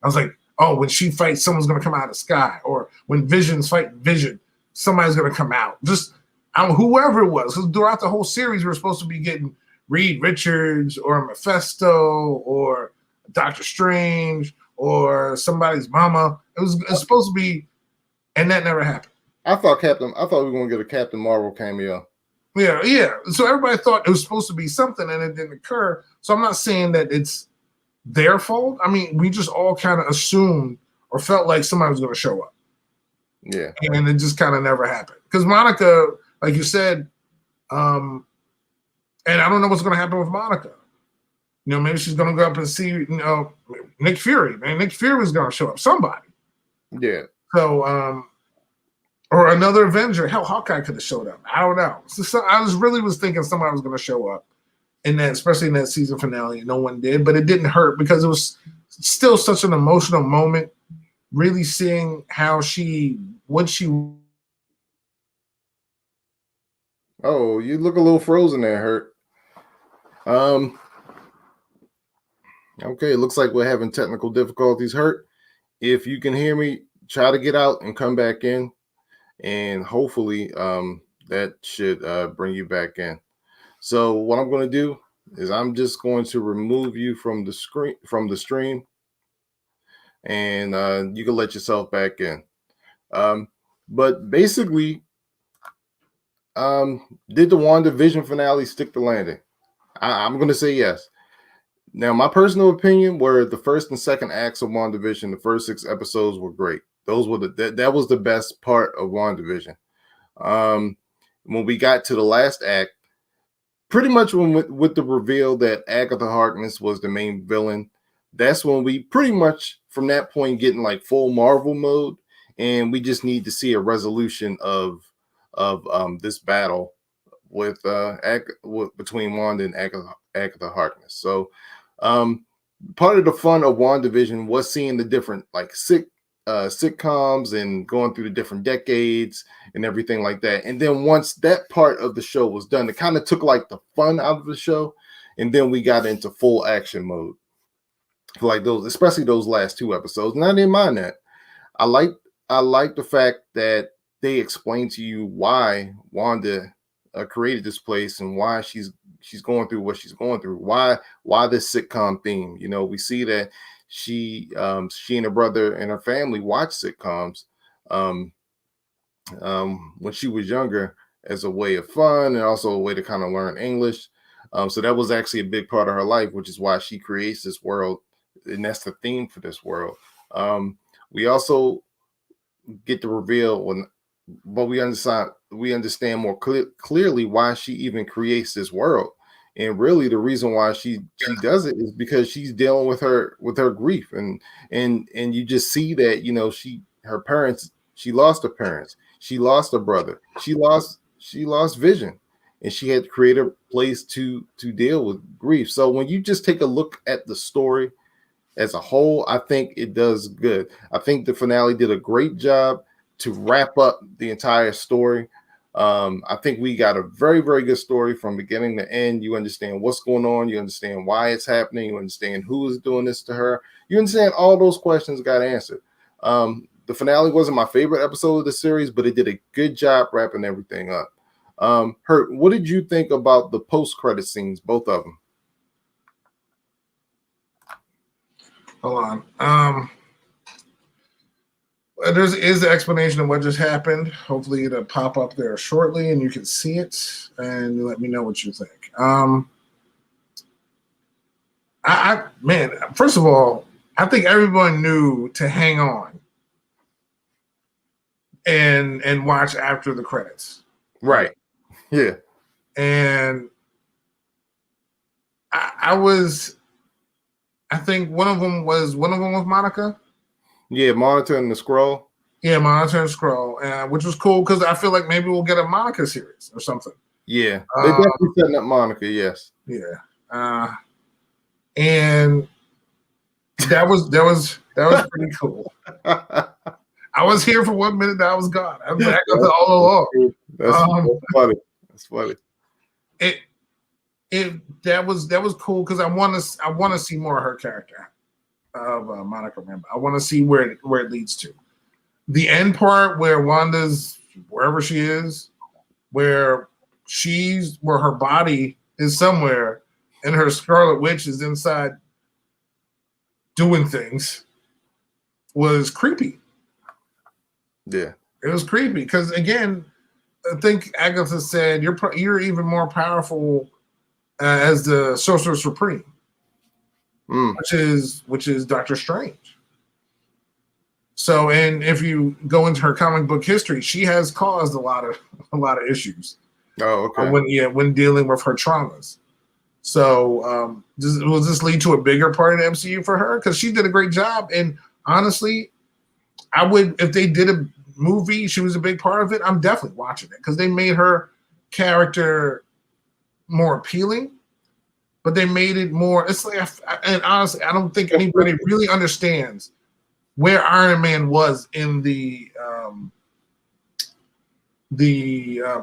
I was like, oh, when she fights, someone's going to come out of the sky. Or when Visions fight Vision, somebody's going to come out. Just whoever it was. Because throughout the whole series, we were supposed to be getting Reed Richards or Mephisto or Doctor Strange or somebody's mama. It's supposed to be, and that never happened. I thought we were going to get a Captain Marvel cameo. Yeah. So everybody thought it was supposed to be something, and it didn't occur. So I'm not saying that it's their fault. I mean, we just all kind of assumed or felt like somebody was going to show up. Yeah. And it just kind of never happened. Because Monica, like you said, and I don't know what's going to happen with Monica. Maybe she's going to go up and see, Nick Fury. Man, Nick Fury was going to show up. Somebody. Yeah. So, or another Avenger. Hell, Hawkeye could have showed up. I don't know. So I was thinking somebody was going to show up. In that, especially in that season finale, no one did, but it didn't hurt because it was still such an emotional moment. Really seeing how what she. Oh, you look a little frozen there, Hurt. Okay, it looks like we're having technical difficulties, Hurt. If you can hear me, try to get out and come back in, and hopefully, that should bring you back in. So what I'm going to do is I'm just going to remove you from the stream, and you can let yourself back in. But basically, did the WandaVision finale stick the landing? I'm going to say yes. Now, my personal opinion were the first and second acts of WandaVision, the first 6 episodes were great. Those were that was the best part of WandaVision. When we got to the last act, pretty much with the reveal that Agatha Harkness was the main villain, that's when we pretty much from that point getting like full Marvel mode, and we just need to see a resolution of this battle with between Wanda and Agatha Harkness. So part of the fun of WandaVision was seeing the different like sitcoms and going through the different decades and everything like that. And then once that part of the show was done, it kind of took like the fun out of the show, and then we got into full action mode for like those, especially those last 2 episodes. And I didn't mind that. I like the fact that they explained to you why Wanda created this place and why she's going through what she's going through. Why this sitcom theme? We see that she and her brother and her family watched sitcoms when she was younger as a way of fun and also a way to kind of learn English. So that was actually a big part of her life, which is why she creates this world, and that's the theme for this world. We also get the reveal but we understand more clearly why she even creates this world. And really the reason why she does it is because she's dealing with her grief, and you just see that she lost her parents, she lost her brother, she lost Vision, and she had to create a place to deal with grief. So when you just take a look at the story as a whole, I think it does good. I think the finale did a great job to wrap up the entire story. I think we got a very, very good story from beginning to end. You understand what's going on. You understand why it's happening. You understand who is doing this to her. You understand all those questions got answered. The finale wasn't my favorite episode of the series, but it did a good job wrapping everything up. Hurt, what did you think about the post-credit scenes, both of them? Hold on. There is an explanation of what just happened. Hopefully it'll pop up there shortly and you can see it and let me know what you think. First of all, I think everyone knew to hang on and watch after the credits. Right. Yeah. And I think one of them was Monica. Yeah, Monitor and the Scroll. Yeah, Monitor and Scroll, which was cool because I feel like maybe we'll get a Monica series or something. Yeah, they definitely setting up Monica. Yes. Yeah, and That was pretty cool. I was here for 1 minute, I was gone. I was Agatha all along. That's funny. That's funny. That was cool because I want to see more of her character of Monica Rambeau. I want to see where it leads to. The end part where Wanda's wherever she is, where her body is somewhere and her Scarlet Witch is inside doing things, was creepy. Yeah, it was creepy because again, I think Agatha said you're even more powerful as the Sorcerer Supreme, which is Doctor Strange. So, and if you go into her comic book history, she has caused a lot of issues. Oh, okay. When dealing with her traumas. So, will this lead to a bigger part of the MCU for her? Because she did a great job, and honestly, I would if they did a movie, she was a big part of it. I'm definitely watching it because they made her character more appealing. But they made it more. It's like, and honestly, I don't think anybody really understands where Iron Man was in the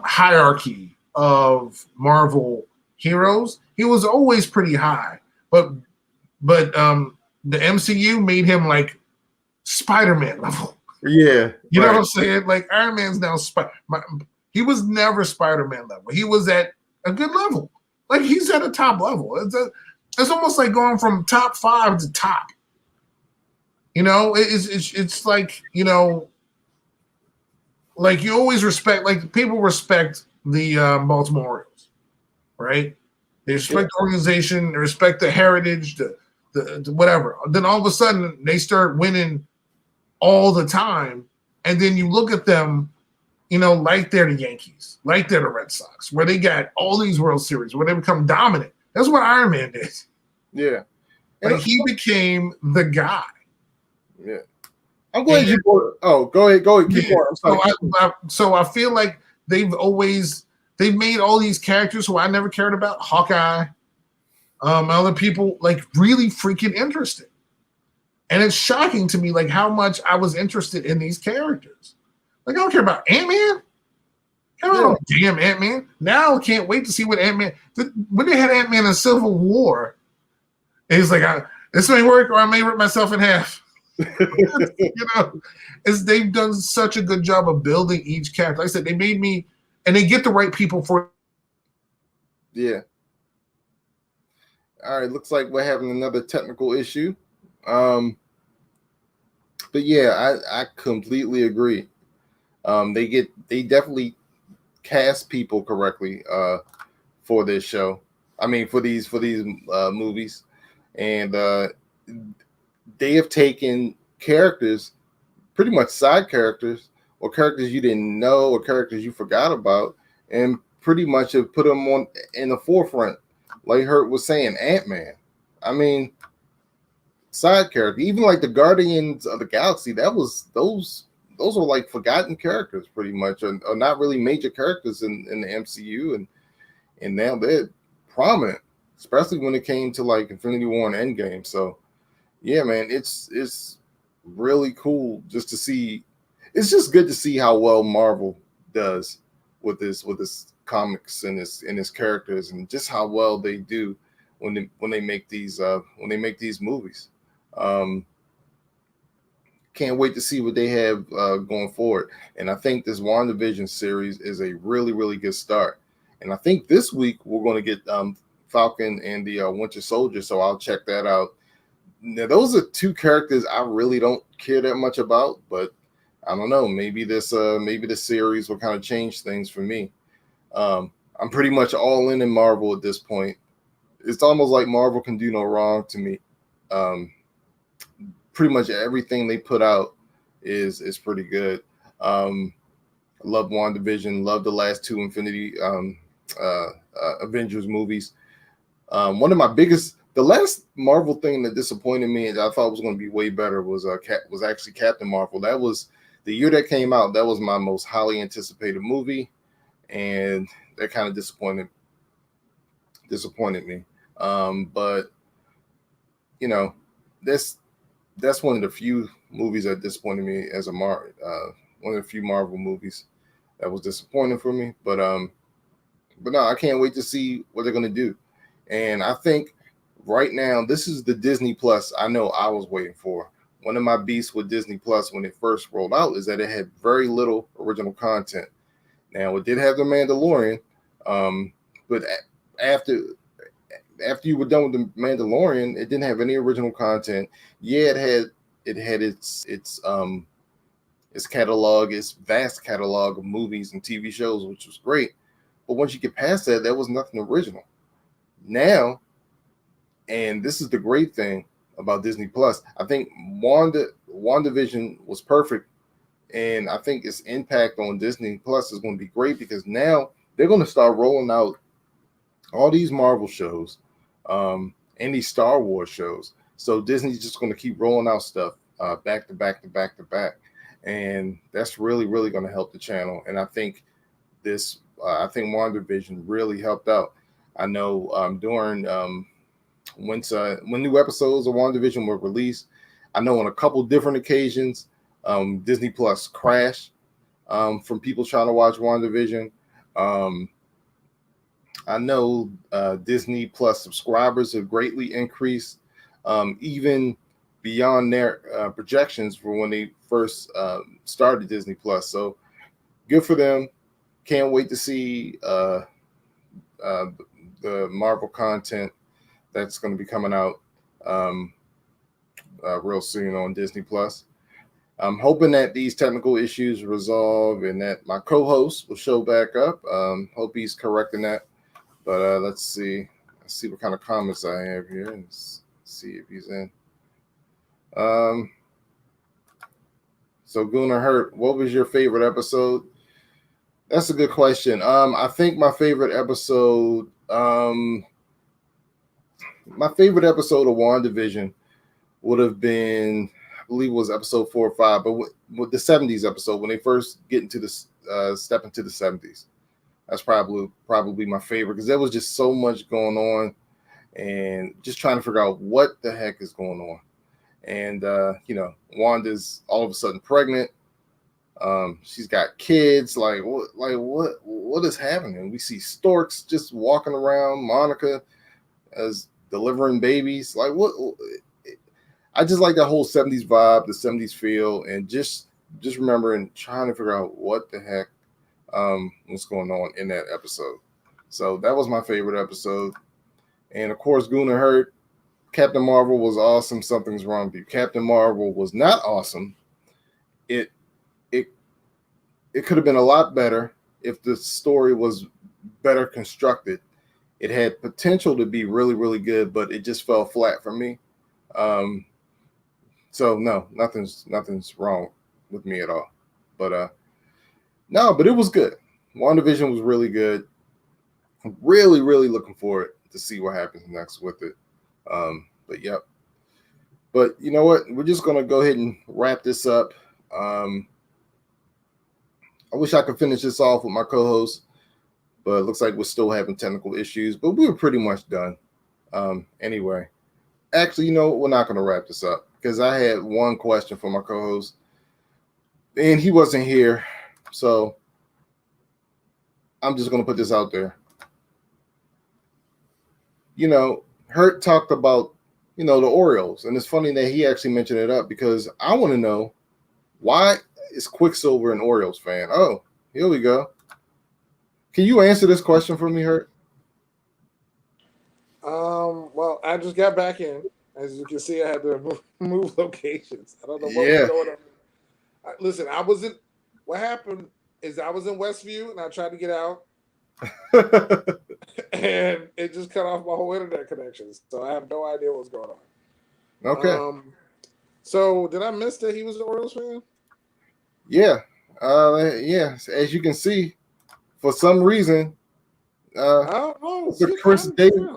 hierarchy of Marvel heroes. He was always pretty high, but the MCU made him like Spider-Man level. Yeah, you know what I'm saying? Like Iron Man's now he was never Spider-Man level. He was at a good level. Like he's at a top level. It's almost like going from top 5 to top. You know, it's like, you know, like you always respect, like people respect the Baltimore Orioles, right? They respect the organization, they respect the heritage, the whatever. Then all of a sudden they start winning all the time, and then you look at them, you know, like they're the Yankees, like they're the Red Sox, where they got all these World Series, where they become dominant. That's what Iron Man did. Yeah. Like he became the guy. Yeah. I'm glad you brought. Oh, go ahead. Keep going. I'm sorry. So I feel like they've made all these characters who I never cared about, Hawkeye, other people, like really freaking interesting. And it's shocking to me, like how much I was interested in these characters. Like I don't care about Ant-Man. I don't know, damn Ant-Man. Now I can't wait to see what Ant-Man. When they had Ant-Man in Civil War, he's like, this may work, or I may rip myself in half. You know, they've done such a good job of building each character. Like I said, they made me, and they get the right people for. Yeah. All right. Looks like we're having another technical issue. But yeah, I completely agree. They definitely cast people correctly for this show. I mean, for these movies, and they have taken characters, pretty much side characters, or characters you didn't know, or characters you forgot about, and pretty much have put them on in the forefront. Like Hurt was saying, Ant-Man. I mean, side character, even like the Guardians of the Galaxy. Those are like forgotten characters, pretty much, or not really major characters in the MCU, and now they're prominent, especially when it came to like Infinity War and Endgame. So yeah, man, it's really cool just to see. It's just good to see how well Marvel does with this comics and his characters, and just how well they do when they make these movies. Can't wait to see what they have going forward. And I think this WandaVision series is a really, really good start. And I think this week we're going to get Falcon and the Winter Soldier, so I'll check that out. Now, those are two characters I really don't care that much about, but I don't know. Maybe this series will kind of change things for me. I'm pretty much all in Marvel at this point. It's almost like Marvel can do no wrong to me. Pretty much everything they put out is pretty good. I love WandaVision. Love the last two Infinity Avengers movies. One of my biggest, the last Marvel thing that disappointed me and I thought was going to be way better was actually Captain Marvel. That was the year that came out. That was my most highly anticipated movie, and that kind of disappointed me. But you know, that's one of the few movies that disappointed me as a one of the few Marvel movies that was disappointing for me. But no, I can't wait to see what they're gonna do. And I think right now this is the Disney Plus I know I was waiting for. One of my beasts with Disney Plus when it first rolled out is that it had very little original content. Now it did have the Mandalorian, but after you were done with the Mandalorian, it didn't have any original content. Yeah, it had its catalog, its vast catalog of movies and TV shows, which was great. But once you get past that, there was nothing original. Now, and this is the great thing about Disney Plus, I think WandaVision was perfect. And I think its impact on Disney Plus is going to be great because now they're going to start rolling out all these Marvel shows, and these Star Wars shows. So Disney's just going to keep rolling out stuff back to back to back to back. And that's really, really going to help the channel. And I think I think WandaVision really helped out. I know during when new episodes of WandaVision were released, I know on a couple different occasions, Disney Plus crashed from people trying to watch WandaVision. I know Disney Plus subscribers have greatly increased, even beyond their projections for when they first started Disney Plus. So good for them. Can't wait to see the Marvel content that's going to be coming out real soon on Disney Plus. I'm hoping that these technical issues resolve and that my co-host will show back up. Hope he's correcting that. But let's see what kind of comments I have here and see if he's in. So Gunnar Hurt, what was your favorite episode? That's a good question. I think my favorite episode of WandaVision would have been, I believe it was episode 4 or 5, but with the 70s episode when they first get into the step into the 70s. That's probably my favorite because there was just so much going on and just trying to figure out what the heck is going on. And Wanda's all of a sudden pregnant. She's got kids. Like what is happening? We see storks just walking around. Monica as delivering babies. Like what? I just like that whole 70s vibe, the 70s feel, and just remembering trying to figure out what the heck what's going on in that episode. So that was my favorite episode. And of course, Gunnar Hurt, Captain Marvel was awesome. Something's wrong with you. Captain Marvel was not awesome. It could have been a lot better if the story was better constructed. It had potential to be really, really good, but it just fell flat for me. So no, nothing's wrong with me at all. But but it was good. WandaVision was really good. I'm really, really looking forward to see what happens next with it. But yep. But you know what? We're just gonna go ahead and wrap this up. I wish I could finish this off with my co-host, but it looks like we're still having technical issues. But we were pretty much done. Anyway, actually, we're not gonna wrap this up because I had one question for my co-host, and he wasn't here. So I'm just going to put this out there. Hurt talked about, the Orioles. And it's funny that he actually mentioned it up because I want to know, why is Quicksilver an Orioles fan? Oh, here we go. Can you answer this question for me, Hurt? Well, I just got back in. As you can see, I had to move locations. I don't know what was going on. Listen, what happened is I was in Westview and I tried to get out and it just cut off my whole internet connection. So I have no idea what's going on. Okay. So did I miss that he was an Orioles fan? Yeah. Yeah. As you can see, for some reason, Chris Davis.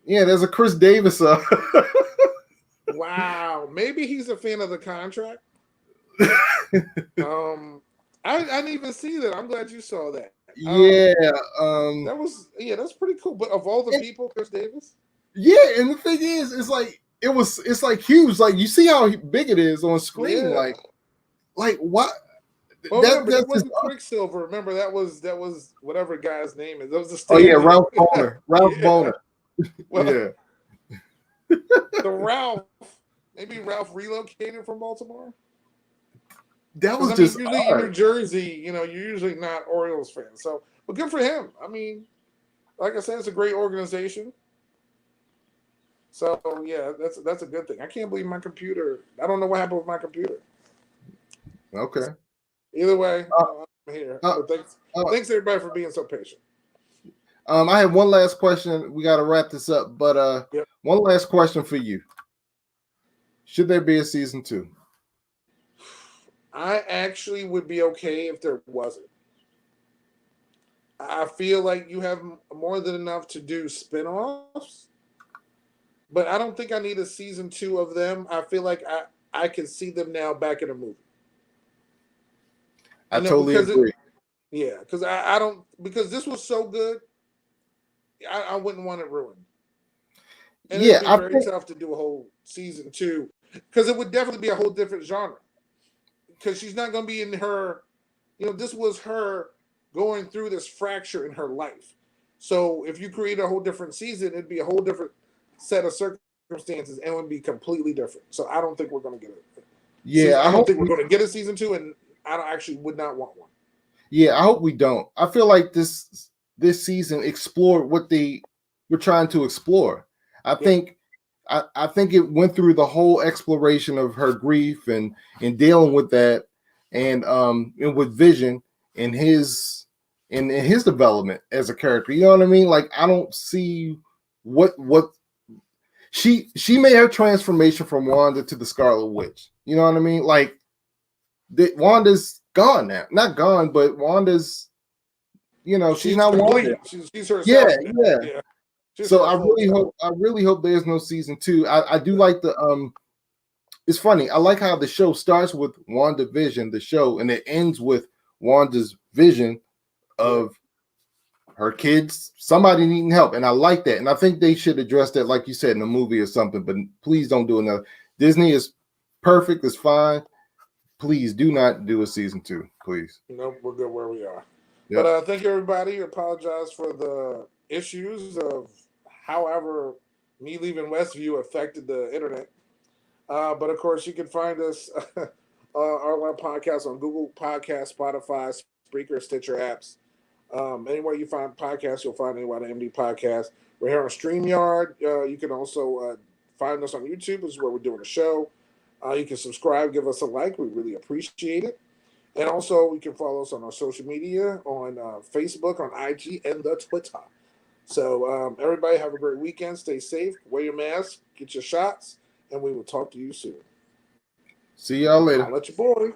Yeah, there's a Chris Davis. Wow. Maybe he's a fan of the contract. I didn't even see that. I'm glad you saw that. That's pretty cool. But of all the people, Chris Davis. Yeah, and the thing is, it's like it's like huge. Like you see how big it is on screen. Yeah. Like what? Well, remember that wasn't Quicksilver. Remember that was whatever guy's name is. That was the stand. Oh yeah, Ralph Boner. Ralph Boner. Well, yeah. The Ralph. Maybe Ralph relocated from Baltimore. That was just usually in New Jersey. You're usually not Orioles fans. So, but good for him. I mean, like I said, it's a great organization. So yeah, that's a good thing. I can't believe my computer. I don't know what happened with my computer. Okay. Either way, I'm here. But thanks everybody for being so patient. I have one last question. We got to wrap this up, but one last question for you. Should there be a season 2? I actually would be okay if there wasn't. I feel like you have more than enough to do spinoffs, but I don't think I need a season 2 of them. I feel like I can see them now back in a movie. I totally agree. Because I don't, because this was so good, I wouldn't want it ruined. And it'd be very tough to do a whole season 2 because it would definitely be a whole different genre. Because she's not going to be in her, this was her going through this fracture in her life. So if you create a whole different season, it'd be a whole different set of circumstances and it would be completely different. So I don't think we're going to get it. Yeah, I don't think we're going to get a season 2, and I would not want one. Yeah, I hope we don't. I feel like this season explored what they were trying to explore. I think it went through the whole exploration of her grief and dealing with that, and with Vision and his development as a character. You know what I mean? Like I don't see what she made her transformation from Wanda to the Scarlet Witch. You know what I mean? Like Wanda's gone now. Not gone, but Wanda's, she's not Wanda. She's herself. Yeah. So I really hope there's no season 2. I do like the it's funny. I like how the show starts with WandaVision, the show, and it ends with Wanda's vision of her kids, somebody needing help. And I like that. And I think they should address that, like you said, in a movie or something, but please don't do another. Disney is perfect, it's fine. Please do not do a season 2, please. Nope, we're good where we are. Yep. But thank you, everybody. Apologize for the issues of however me leaving Westview affected the internet. But of course, you can find us our podcast on Google Podcasts, Spotify, Spreaker, Stitcher apps. Anywhere you find podcasts, you'll find Anywhere the MD podcast. We're here on StreamYard. You can also find us on YouTube. This is where we're doing the show. You can subscribe, give us a like. We really appreciate it. And also, you can follow us on our social media, on Facebook, on IG, and the Twitter. So everybody have a great weekend. Stay safe. Wear your mask. Get your shots. And we will talk to you soon. See y'all later. I'll let you boy.